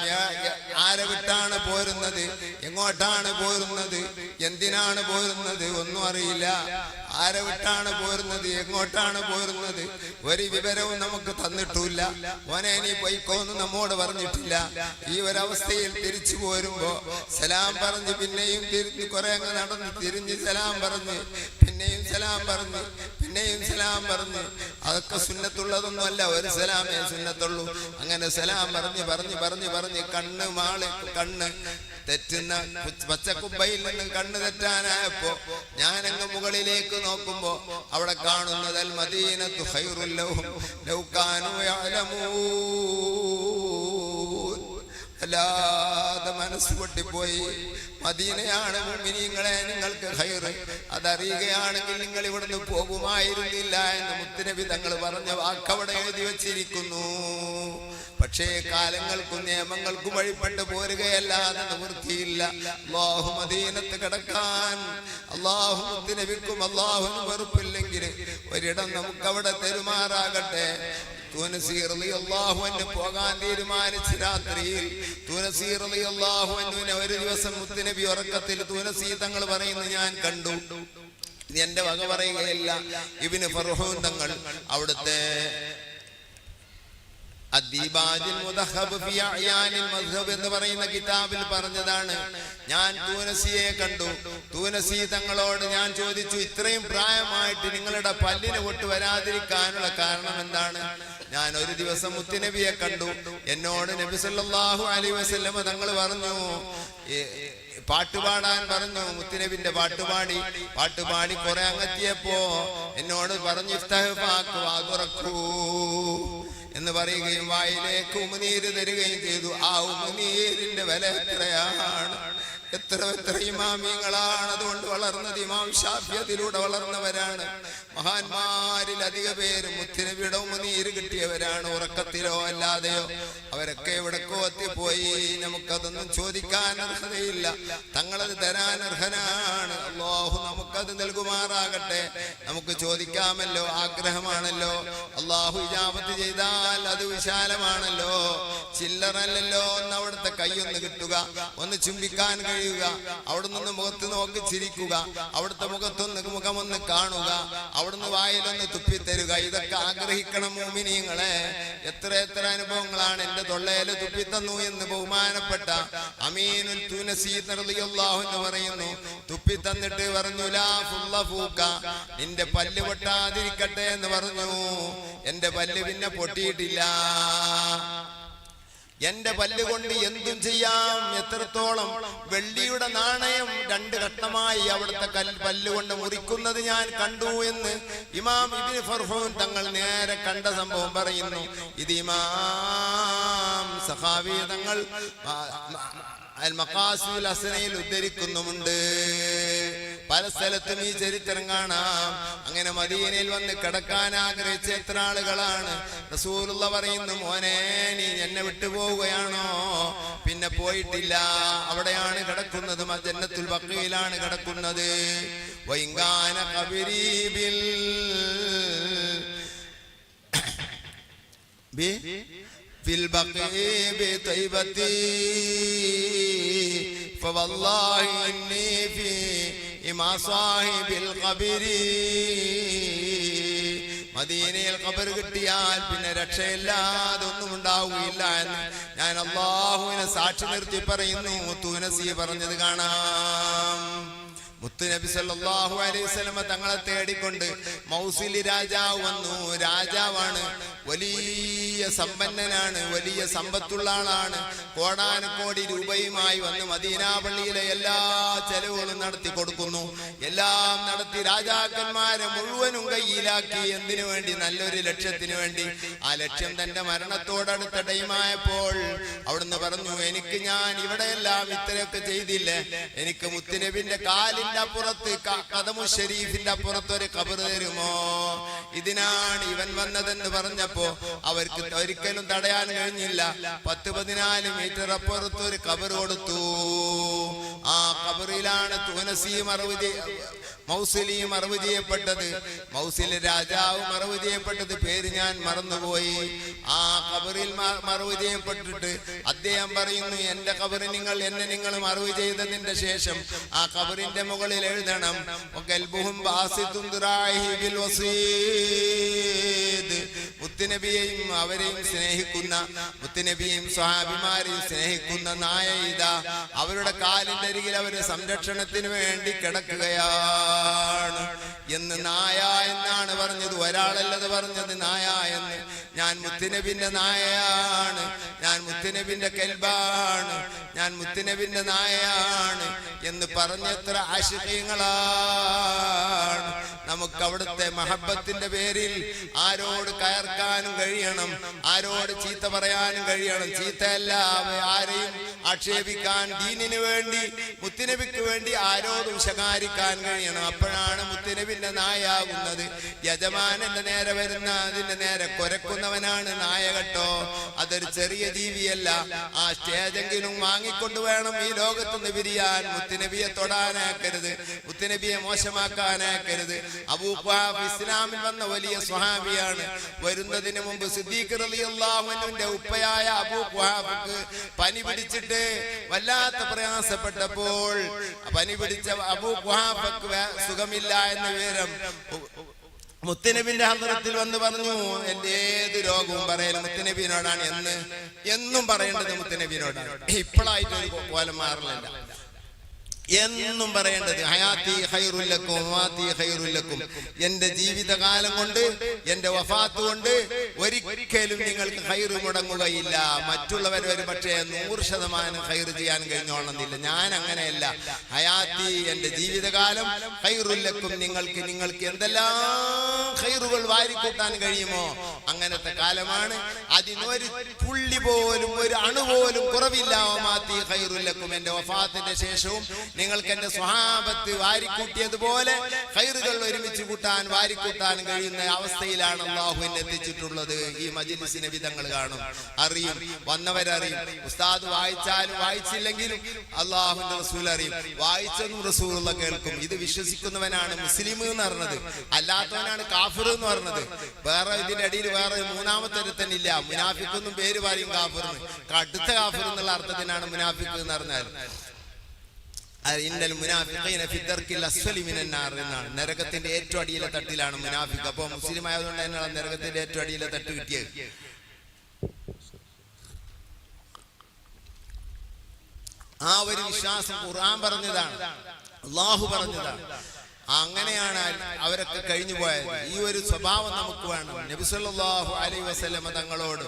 ആരെ വിട്ടാണ് പോരുന്നത്, എങ്ങോട്ടാണ് പോരുന്നത്, എന്തിനാണ് പോരുന്നത് ഒന്നും അറിയില്ല. ആരെ വിട്ടാണ് പോരുന്നത്, എങ്ങോട്ടാണ് പോരുന്നത് ഒരു വിവരവും നമുക്ക് തന്നിട്ടില്ല. ഓനെ നീ പൊയ്ക്കോന്ന് നമ്മോട് പറഞ്ഞിട്ടില്ല. ഈ ഒരവസ്ഥയിൽ തിരിച്ചു പോരുമ്പോ സലാം പറഞ്ഞ് പിന്നെയും തിരിഞ്ഞ് കുറെ അങ്ങ് നടന്ന് തിരിഞ്ഞ് സലാം പറഞ്ഞ് പിന്നെയും സലാം പറഞ്ഞ് പിന്നെയും സലാം പറഞ്ഞ്, അതൊക്കെ സുന്നത്തുള്ളതൊന്നും അല്ല, ഒരു സലാമേ സുന്നത്തുള്ളൂ. അങ്ങനെ സലാം പറഞ്ഞ് കണ്ണ് തെറ്റുന്ന പച്ചക്കുബയിൽ നിന്ന് കണ്ണു തെറ്റാനായപ്പോ ഞാനങ്ങ് മുകളിലേക്ക് നോക്കുമ്പോ അവിടെ കാണുന്നത് അൽ മദീനത്തു ഖൈറുൽ ലഹും ലൗ കാനൂ യഅലമൂൻ. അല്ലാതെ മനസ്സ് പൊട്ടിപ്പോയി. മദീനയാണ് മുഅ്മിനീങ്ങളെ നിങ്ങൾക്ക് ഖൈർ, അതറിയുകയാണെങ്കിൽ നിങ്ങൾ ഇവിടുന്ന് പോകുമായിരുന്നില്ല എന്ന് മുത്തുനബി തങ്ങൾ പറഞ്ഞ വാക്കവിടെ എഴുതി വച്ചിരിക്കുന്നു. പക്ഷേ കാലങ്ങൾക്കും നിയമങ്ങൾക്കും വഴിപ്പെട്ട് പോരുകയല്ലാതെ നിവൃത്തിയില്ല. അല്ലാഹു മദീനത്ത് കിടക്കാൻ അല്ലാഹു മുത്തുനബിക്കും അല്ലാഹുവിനും വെറുപ്പില്ലെങ്കിൽ ഒരിടം നമുക്കവിടെ തെരുമാറാകട്ടെ. തൂനസി റളിയല്ലാഹു അൻഹു പോകാൻ തീരുമാനിച്ച രാത്രിയിൽ തൂനസി റളിയല്ലാഹു അൻഹുവിനെ ഒരു ദിവസം മുത്തുനബി ഉറക്കത്തിൽ തൂനസി തങ്ങൾ പറയുന്നു ഞാൻ കണ്ടു. ഇത് എന്റെ വക പറയുകയല്ല, ഇബ്നു ഫർഹൂൻ തങ്ങൾ അവിടുത്തെ അദ്ദീബാജുൽ മുദഹബ് ഫി അയാനിൽ മദ്ഹബ് എന്ന് പറയുന്ന കിതാബിൽ പറഞ്ഞതാണ്. ഞാൻ തൂനസിയെ കണ്ടു. തൂനസി തങ്ങളോട് ഞാൻ ചോദിച്ചു, ഇത്രയും പ്രായമായിട്ട് നിങ്ങളുടെ പല്ലിന് പൊട്ട് വരാതിരിക്കാനുള്ള കാരണം എന്താണ്? ഞാൻ ഒരു ദിവസം മുത്തുനബിയെ കണ്ടു. എന്നോട് നബി സല്ലല്ലാഹു അലൈഹി വസല്ലം തങ്ങൾ പറഞ്ഞു, പാട്ടുപാടാൻ പറഞ്ഞു. മുത്തുനബിന്റെ പാട്ടുപാടി കുറെ അങ്ങെത്തിയപ്പോ എന്നോട് പറഞ്ഞു തുറക്കൂ എന്ന് പറയുകയും വായിലേക്ക് ഉമിനീര് തരികയും ചെയ്തു. ആ ഉമിനീരിന്റെ വില എത്രയാണ്? എത്ര ഇമാമിങ്ങളാണ് അതുകൊണ്ട് വളർന്നത്. ഇമാം ഷാഫി അതിലൂടെ വളർന്നവരാണ്. മഹാന്മാരിൽ അധിക പേര് മുത്തുനബിയുടെ ഉമിനീര് കിട്ടിയവരാണ്. ഉറക്കത്തിലോ അല്ലാതെയോ അവരൊക്കെ എവിടേക്കോ എത്തിപ്പോയി. നമുക്കതൊന്നും ചോദിക്കാൻ അർഹതയില്ല. തങ്ങളത് തരാൻ അർഹനാണ്. അല്ലാഹു നമുക്കത് നൽകുമാറാകട്ടെ. നമുക്ക് ചോദിക്കാമല്ലോ, ആഗ്രഹമാണല്ലോ. അല്ലാഹു ഇജാബത്ത് ചെയ്താൽ അത് വിശാലമാണല്ലോ, ചില്ലറല്ലല്ലോ. ഒന്ന് അവിടുത്തെ കൈയൊന്ന് കിട്ടുക, ഒന്ന് ചുംബിക്കാൻ കഴിയുക, അവിടെ നിന്ന് മുഖത്ത് നോക്കി ചിരിക്കുക, അവിടുത്തെ മുഖമൊന്ന് കാണുക, അവിടുന്ന് വായിലൊന്ന് തുപ്പിത്തരുക. ഇതൊക്കെ ആഗ്രഹിക്കണം മുഅ്മിനീങ്ങളെ. എത്ര അനുഭവങ്ങളാണ്. എന്റെ തൊള്ളയില് തുപ്പിത്തന്നു എന്ന് ബഹുമാനപ്പെട്ട അമീനുൽ തൂനസി റളിയല്ലാഹു അൻഹു പറയുന്നു. തുപ്പിത്തന്നിട്ട് പറഞ്ഞു, ലാ ഫുല്ലഫൂക, നിന്റെ പല്ല് പൊട്ടാതിരിക്കട്ടെ എന്ന് പറഞ്ഞു. എന്റെ പല്ല് പിന്നെ പൊട്ടിയിട്ടില്ല. എന്റെ പല്ല് കൊണ്ട് എന്തും ചെയ്യാം. എത്രത്തോളം വെള്ളിയുടെ നാണയം 2 ഘട്ടമായി അവിടുത്തെ പല്ലുകൊണ്ട് മുറിക്കുന്നത് ഞാൻ കണ്ടു എന്ന് ഇമാം ഇബ്നു ഫർഹൂൻ തങ്ങൾ നേരെ കണ്ട സംഭവം പറയുന്നു. ഇത് ഇമാം സഖാവി തങ്ങൾ അൽ മഖാസിദുൽ ഹസനയിൽ ഉദ്ധരിക്കുന്നുമുണ്ട്. പല സ്ഥലത്തും ഈ ചരിത്രം കാണാം. അങ്ങനെ മദീനയിൽ വന്ന് കിടക്കാൻ ആഗ്രഹിച്ച എത്ര ആളുകളാണ്. റസൂലുള്ളാഹി പറയുന്നു, മോനെ നീ എന്നെ വിട്ടുപോവുകയാണോ? പിന്നെ പോയിട്ടില്ല. അവിടെയാണ് കിടക്കുന്നത്, ജന്നത്തുൽ ബഖീലാണ് കിടക്കുന്നത്. വൈങ്കാന ഖബരീബിൽ ഫിൽ ബഖീബി തൈബതി ഫവല്ലാഹി ഇന്നി ഫീ ഇമാ സാഹിബിൽ ഖബരി. മദീനയിൽ ഖബർ കിട്ടിയാൽ പിന്നെ രക്ഷയില്ലാതെ ഒന്നും ഉണ്ടാവുകയില്ല എന്ന് ഞാൻ അല്ലാഹുവിനെ സാക്ഷി നിർത്തി പറയുന്നു. തൂനസി പറഞ്ഞത് കാണാം. മുത്തുനബി സല്ലല്ലാഹു അലൈഹി വസല്ലം തങ്ങളെ തേടിക്കൊണ്ട് മൗസിലി രാജാവ് വന്നു. രാജാവാണ്, വലിയ സമ്പന്നനാണ്, വലിയ സമ്പത്തുള്ള ആളാണ്. കോടാനുകോടി രൂപയുമായി വന്ന് മദീന പള്ളിയിലെ എല്ലാ ചെലവുകളും നടത്തി കൊടുക്കുന്നു. എല്ലാം നടത്തി രാജാക്കന്മാരെ മുഴുവനും കയ്യിലാക്കി. എന്തിനു വേണ്ടി? നല്ലൊരു ലക്ഷ്യത്തിന് വേണ്ടി. ആ ലക്ഷ്യം തന്റെ മരണത്തോടടുത്ത ടൈമായപ്പോൾ അവിടുന്ന് പറഞ്ഞു, എനിക്ക് ഞാൻ ഇവിടെയെല്ലാം ഇത്രയൊക്കെ ചെയ്തില്ലേ, എനിക്ക് മുത്തുനബിന്റെ കാലിന്റെ അപ്പുറത്ത് ഖദമു ഷരീഫിന്റെ അപ്പുറത്ത് ഒരു ഖബർ തരുമോ? ഇതിനാണ് ഇവൻ വന്നതെന്ന് പറഞ്ഞപ്പോ അവർക്ക് ഒരിക്കലും തടയാൻ കഴിഞ്ഞില്ല. 10-14 മീറ്റർ അപ്പുറത്ത് ഒരു ഖബർ കൊടുത്തു. ആ ഖബറിലാണ് മൗസിലി മറവ് ചെയ്യപ്പെട്ടത്. മൗസിൽ രാജാവ് മറവ് ചെയ്യപ്പെട്ടത് പേര് ഞാൻ മറന്നുപോയി. ആ ഖബറിൽ മറവ് ചെയ്യപ്പെട്ടിട്ട് അദ്ദേഹം പറയുന്നു, എന്റെ ഖബറിൽ നിങ്ങൾ മറവ് ചെയ്തതിന്റെ ശേഷം ആ ഖബറിന്റെ മുകളിൽ എഴുതണം, മുത്തുനബിയെയും അവരെയും സ്നേഹിക്കുന്ന, മുത്തുനബിയെയും സ്വഹാബിമാരെയും സ്നേഹിക്കുന്ന നായ ഇതാ അവരുടെ കാലിന്റെ അരികിൽ അവര് സംരക്ഷണത്തിന് വേണ്ടി കിടക്കുകയാണ് എന്ന് നായ എന്നാണ് പറഞ്ഞത്. ഒരാളല്ലത് പറഞ്ഞത് നായ എന്ന്. ഞാൻ മുത്തുനബിന്റെ നായയാണ്, ഞാൻ മുത്തുനബിന്റെ കൽബാണ്, ഞാൻ മുത്തുനബിന്റെ നായയാണ് എന്ന് പറഞ്ഞെത്ര ആശിഖീങ്ങളാണ്. നമുക്ക് അവിടുത്തെ മഹബത്തിന്റെ പേരിൽ ആരോട് കയർക്കാനും കഴിയണം, ആരോട് ചീത്ത പറയാനും കഴിയണം. ചീത്തയല്ല, ആരെയും ആക്ഷേപിക്കാൻ, ദീനിന് വേണ്ടി മുത്തുനബിക്ക് വേണ്ടി ആരോടും ശകാരിക്കാൻ കഴിയണം. അപ്പോഴാണ് മുത്തുനബിന്റെ നായാകുന്നത്. യജമാനന്റെ നേരെ വരുന്ന അതിന്റെ നേരെ കുരക്കുന്നവനാണ് നായ കേട്ടോ. അതൊരു ചെറിയ ജീവിയല്ല. ആ സ്റ്റേജെങ്കിലും വാങ്ങിക്കൊണ്ട് വേണം ഈ ലോകത്തുനിന്ന് പിരിയാൻ. മുത്തുനബിയെ തൊടാനാക്കരുത്, മുത്തുനബിയെ മോശമാക്കാനാക്കരുത്. അബൂ ഖുഹാഫ ഇസ്ലാമിൽ വന്ന വലിയ സ്വഹാബിയാണ്. വരുന്നതിന് മുമ്പ് സിദ്ദീഖ് റളിയല്ലാഹു അൻഹുവിന്റെ ഉപ്പയായ അബൂ ഖുഹാഫക്ക് പനി പിടിച്ചിട്ട് വല്ലാത്ത പ്രയാസപ്പെട്ടപ്പോൾ പനി പിടിച്ച അബൂ ഖുഹാഫക്ക് സുഖമില്ല എന്ന വിവരം മുത്തുനബിന്റെ ഹദ്റത്തിൽ വന്ന് പറഞ്ഞു. എന്റെ ഏത് രോഗവും പറയൽ മുത്തുനബിനോടാണ് എന്നും പറയേണ്ടത് മുത്തുനബിനോടാണ്. ഇപ്പോഴായിട്ടൊരു കോലം മാറില്ല, എന്നും പറയേണ്ടത് ഹയാത്തി ഖൈറുൽ ലക്കും വമാതി ഖൈറുൽ ലക്കും. എന്റെ ജീവിതകാലം കൊണ്ട്, എന്റെ വഫാത്ത് കൊണ്ട് ഒരിക്കലും നിങ്ങൾക്ക് ഖൈറ് മുടങ്ങുകയില്ല. മറ്റുള്ളവർ ഒരു പക്ഷേ 100% ഖൈറ് ചെയ്യാൻ കഴിഞ്ഞോളന്നില്ല. ഞാൻ അങ്ങനെയല്ല. ഹയാത്തി, എന്റെ ജീവിതകാലം, ഖൈറുൽ ലക്കും, നിങ്ങൾക്ക് എന്തെല്ലാം ഖൈറുകൾ വാരിക്കൂട്ടാൻ കഴിയുമോ അങ്ങനത്തെ കാലമാണ്. അതിനൊരു പുള്ളി പോലും, ഒരു അണു പോലും കുറവില്ല. വമാതി ഖൈറുൽ ലക്കും, എന്റെ വഫാത്തിന്റെ ശേഷവും നിങ്ങൾക്ക് എന്റെ സ്വഹാബത്ത് വാരിക്കൂട്ടിയതുപോലെ ഖൈറുകൾ ഒരുമിച്ച് കൂട്ടാൻ, വാരിക്കൂട്ടാൻ കഴിയുന്ന അവസ്ഥയിലാണ് അല്ലാഹു എന്നെ എത്തിച്ചിട്ടുള്ളത്. ഈ മജ്‌ലിസിനെ വിധങ്ങൾ കാണും, അറിയും, വന്നവരറിയും. ഉസ്താദ് വായിച്ചാലും വായിച്ചില്ലെങ്കിലും അല്ലാഹുവിന്റെ റസൂൽ അറിയും. വായിച്ചതും റസൂലുള്ള കേൾക്കും. ഇത് വിശ്വസിക്കുന്നവനാണ് മുസ്ലിം എന്ന് പറഞ്ഞത്, അല്ലാത്തവനാണ് കാഫിർ എന്ന് പറഞ്ഞത്. വേറെ ഇതിന്റെ അടിയിൽ വേറെ മൂന്നാമത്തെ ഒരുത്തനില്ല. മുനാഫിക്കൊന്നും പേര് പറയും കാഫിറിന്. കടുത്ത കാഫിർ എന്നുള്ള അർത്ഥത്തിനാണ് മുനാഫിക്ക് എന്ന് പറഞ്ഞാൽ. നരകത്തിന്റെ ഏറ്റവും അടിയിലെ തട്ടിലാണ് മുനാഫിക്ക്. അപ്പൊ മുസ്ലിം ആയതുകൊണ്ട് തന്നെയാണ് നരകത്തിന്റെ ഏറ്റവും അടിയിലെ തട്ട് കിട്ടിയത്. ആ ഒരു വിശ്വാസം ഖുർആൻ പറഞ്ഞതാണ്, അല്ലാഹു പറഞ്ഞതാണ്. അങ്ങനെയാണ് അവരൊക്കെ കഴിഞ്ഞു പോയത്. ഈ ഒരു സ്വഭാവം നമുക്ക് വേണം. നബി സല്ലല്ലാഹു അലൈഹി വസല്ലം തങ്ങളോട്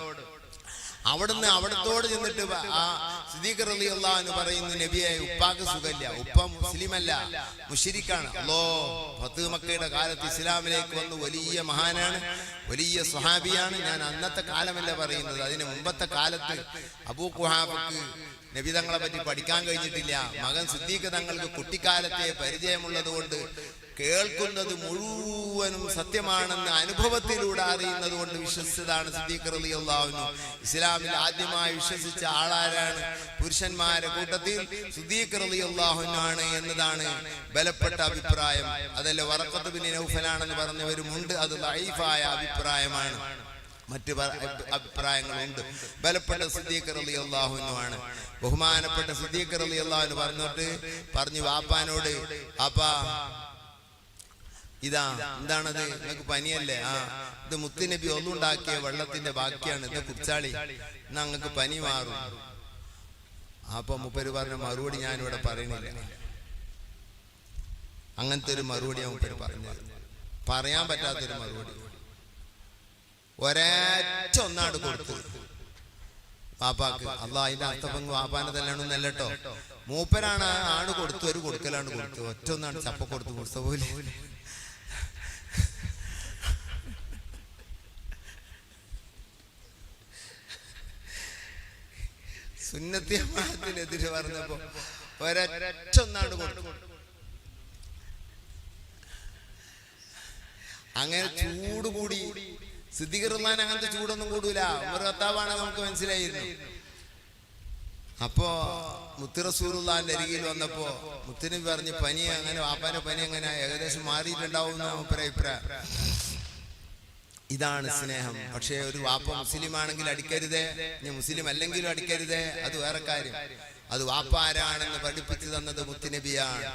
അവിടത്തോട് ചെന്നിട്ട് ആ സിദ്ദീഖ് റളിയല്ലാഹു അൻഹു പറയുന്നു, നബിയെ ഉപ്പാക്ക് സുഖമില്ല, ഉപ്പ മുസ്ലിമല്ല, മുശ്രിക്കാണ്. ഫത്ഹ് മക്കയുടെ കാലത്ത് ഇസ്ലാമിലേക്ക് വന്ന് വലിയ മഹാനാണ്, വലിയ സ്വഹാബിയാണ്. ഞാൻ അന്നത്തെ കാലമല്ല പറയുന്നത്, അതിന് മുമ്പത്തെ കാലത്ത് അബൂ ഖുഹാഫക്ക് നബി തങ്ങളെ പറ്റി പഠിക്കാൻ കഴിഞ്ഞിട്ടില്ല. മകൻ സിദ്ദീഖ് തങ്ങൾക്ക് കുട്ടിക്കാലത്തെ പരിചയമുള്ളത് കൊണ്ട് കേൾക്കുന്നത് മുഴുവനും സത്യമാണെന്ന് അനുഭവത്തിലൂടെ അറിയുന്നത് കൊണ്ട് വിശ്വസിച്ചതാണ് സിദ്ദീഖ് റളിയല്ലാഹു അൻഹു. ഇസ്ലാമിൽ ആദ്യമായി വിശ്വസിച്ച ആളാരാണ്? പുരുഷന്മാരുടെ കൂട്ടത്തിൽ സിദ്ദീഖ് റളിയല്ലാഹു അൻഹു ആണ് എന്നതാണ് ബലപ്പെട്ട അഭിപ്രായം. അതല്ല വറഖത്ത് ബിൻ നൗഫലാണെന്ന് പറഞ്ഞവരുമുണ്ട്. അത് ദഈഫായ അഭിപ്രായമാണ്. മറ്റു അഭിപ്രായങ്ങളുണ്ട്. ബലപ്പെട്ട സിദ്ദീഖ് റളിയല്ലാഹു അൻഹു ആണ്. ബഹുമാനപ്പെട്ട സിദ്ദീഖ് റളിയല്ലാഹു അൻഹു പറഞ്ഞു വാപ്പാനോട്, ആപ്പാ ഇതാ എന്താണത്, നിങ്ങൾക്ക് പനിയല്ലേ? ഇത് മുത്തുനബി ഒന്നുണ്ടാക്കിയ വെള്ളത്തിന്റെ ബാക്കിയാണ്, ഇത് കുടിച്ചാളി, എന്നാ നിങ്ങൾക്ക് പനി മാറും. അപ്പൊ മുപ്പര് പറഞ്ഞ മറുപടി ഞാനിവിടെ പറയുന്നില്ല. അങ്ങനത്തെ ഒരു മറുപടിയാണ് മുപ്പര് പറഞ്ഞത്. പറയാൻ പറ്റാത്തൊരു മറുപടി. ഒരേറ്റ ഒന്നാട് കൊടുത്തു പാപ്പാക്ക്. അള്ളാ, അതിന്റെ അർത്ഥം വാപ്പാനെ തന്നെയാണെന്നല്ല കേട്ടോ, മൂപ്പരാണ് ആണ് കൊടുത്തു, ഒരു കൊടുക്കലാണ് കൊടുത്തു. ഒറ്റ ഒന്നാണ് ചപ്പ കൊടുത്തു കൊടുത്ത പോലെ. സുന്നത്തി ജമാഅത്തിനെതിരെ പറഞ്ഞപ്പോ ഒരൊറ്റ ഒന്നാണ്ട് കൊടുത്തു. അങ്ങനെ ചൂട് കൂടി. സിദ്ദീഖ് റളിയല്ലാഹു അങ്ങനത്തെ ചൂടൊന്നും കൂടൂല. ഉമർ ഖത്താബാണ് നമുക്ക് മനസ്സിലായിരുന്നു. അപ്പോ മുത്ത് റസൂലുള്ളാഹിന്റെ അരികിൽ വന്നപ്പോ മുത്തുനബി പറഞ്ഞ് പനി അങ്ങനെ, വാപ്പാന്റെ പനി അങ്ങനെ ഏകദേശം മാറിയിട്ടുണ്ടാവും അഭിപ്രായം. ഇതാണ് സ്നേഹം. പക്ഷേ ഒരു വാപ്പ മുസ്ലിം ആണെങ്കിൽ അടിക്കരുതേ, ഇനി മുസ്ലിം അല്ലെങ്കിലും അടിക്കരുതേ, അത് വേറെ കാര്യം. അത് വാപ്പ ആരാണെന്ന് പഠിപ്പിച്ചു തന്നത് മുത്തുനബിയാണ്.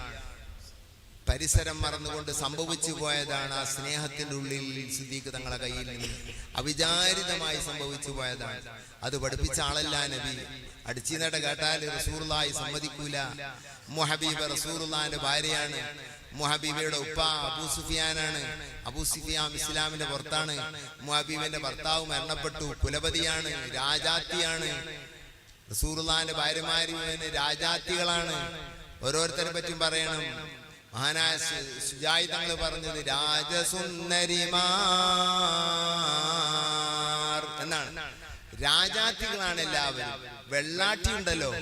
പരിസരം മറന്നുകൊണ്ട് സംഭവിച്ചു പോയതാണ്. ആ സ്നേഹത്തിന്റെ ഉള്ളിൽ സിദ്ദീഖ് തങ്ങളെ കയ്യിൽ നിന്ന് അവിചാരിതമായി സംഭവിച്ചു പോയതാണ്. അത് പഠിപ്പിച്ച ആളല്ല നബി. അടിച്ചിനട കേട്ടാൽ റസൂലുള്ളാഹി സമ്മതിക്കൂല. ഹബീബ റസൂലുള്ളാഹിന്റെ ഭാര്യയാണ്. ഹബീബയുടെ ഉപ്പ അബൂ സുഫിയാനാണ്. അബൂ സുഫിയാൻ ഇസ്ലാമിന്റെ പുറത്താണ്. ഹബീബിന്റെ ഭർത്താവ് മരണപ്പെട്ടു. കുലപതിയാണ്, രാജാത്തിയാണ്. റസൂലുള്ളാഹിന്റെ ഭാര്യമാര് രാജാത്തികളാണ്. ഓരോരുത്തരെ പറ്റും പറയണം. മഹാനായ ശുജാഇ തങ്ങൾ പറഞ്ഞത് രാജസുന്ദരിമാർ എന്നാണ്. രാജാത്തികളാണ് എല്ലാവരും. വെള്ളാട്ടി ഉണ്ടല്ലോ,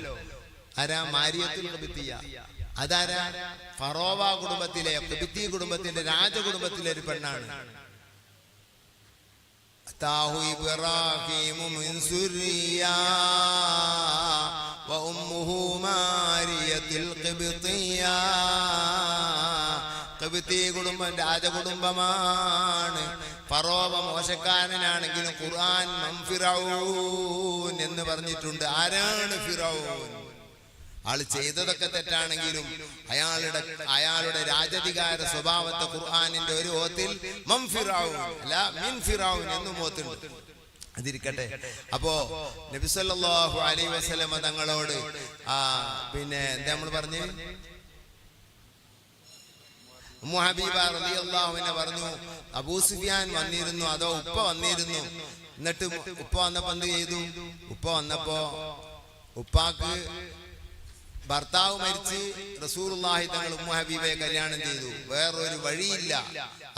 ആരാ? മാരിയത്തുൽ ഖിബ്തിയ്യ. അതാരാ? ഫറോവ കുടുംബത്തിലെ ഖിബ്തി കുടുംബത്തിന്റെ രാജകുടുംബത്തിലെ ഒരു പെണ്ണാണ്. താഹു ഇബ്രാഹിമു മിൻ സുരിയാ വഉമ്മുഹു മാരിയത്തുൽ ഖിബ്തിയ്യ. ഖിബ്തി കുടുംബം രാജകുടുംബമാണ്. ഫറോവ മോശക്കാരനാണെങ്കിലും ഖുർആൻ ഫിറഔൻ എന്ന് പറഞ്ഞിട്ടുണ്ട്. ആരാണ് ഫിറഔൻ? ആള് ചെയ്തതൊക്കെ തെറ്റാണെങ്കിലും അയാളുടെ രാജധികാര സ്വഭാവത്തെ ഖുർആനിന്റെ ഒരു ഓത്തിൽ മം ഫിറഔൻ അല്ല മിൻ ഫിറഔൻ എന്നും ഓത്തുണ്ട്. അതിരിക്കട്ടെ. അപ്പോ നബി സല്ലല്ലാഹു അലൈഹി വസല്ലം തങ്ങളോട് പിന്നെ എന്താ നമ്മൾ പറഞ്ഞു? ഉമ്മു ഹബീബ റളിയല്ലാഹു അൻഹ പറഞ്ഞു, അബൂ സുഫിയാൻ വന്നിരുന്നു, അതോ ഉപ്പ വന്നിരുന്നു. എന്നിട്ട് ഉപ്പ വന്നപ്പോ എന്ത് ചെയ്തു? ഉപ്പ വന്നപ്പോ ഉപ്പാക്ക് ഭർത്താവ് മരിച്ച് റസൂലുള്ളാഹി തങ്ങൾ ഉമ്മു ഹബീബയെ കല്യാണം ചെയ്തു. വേറൊരു വഴിയില്ല.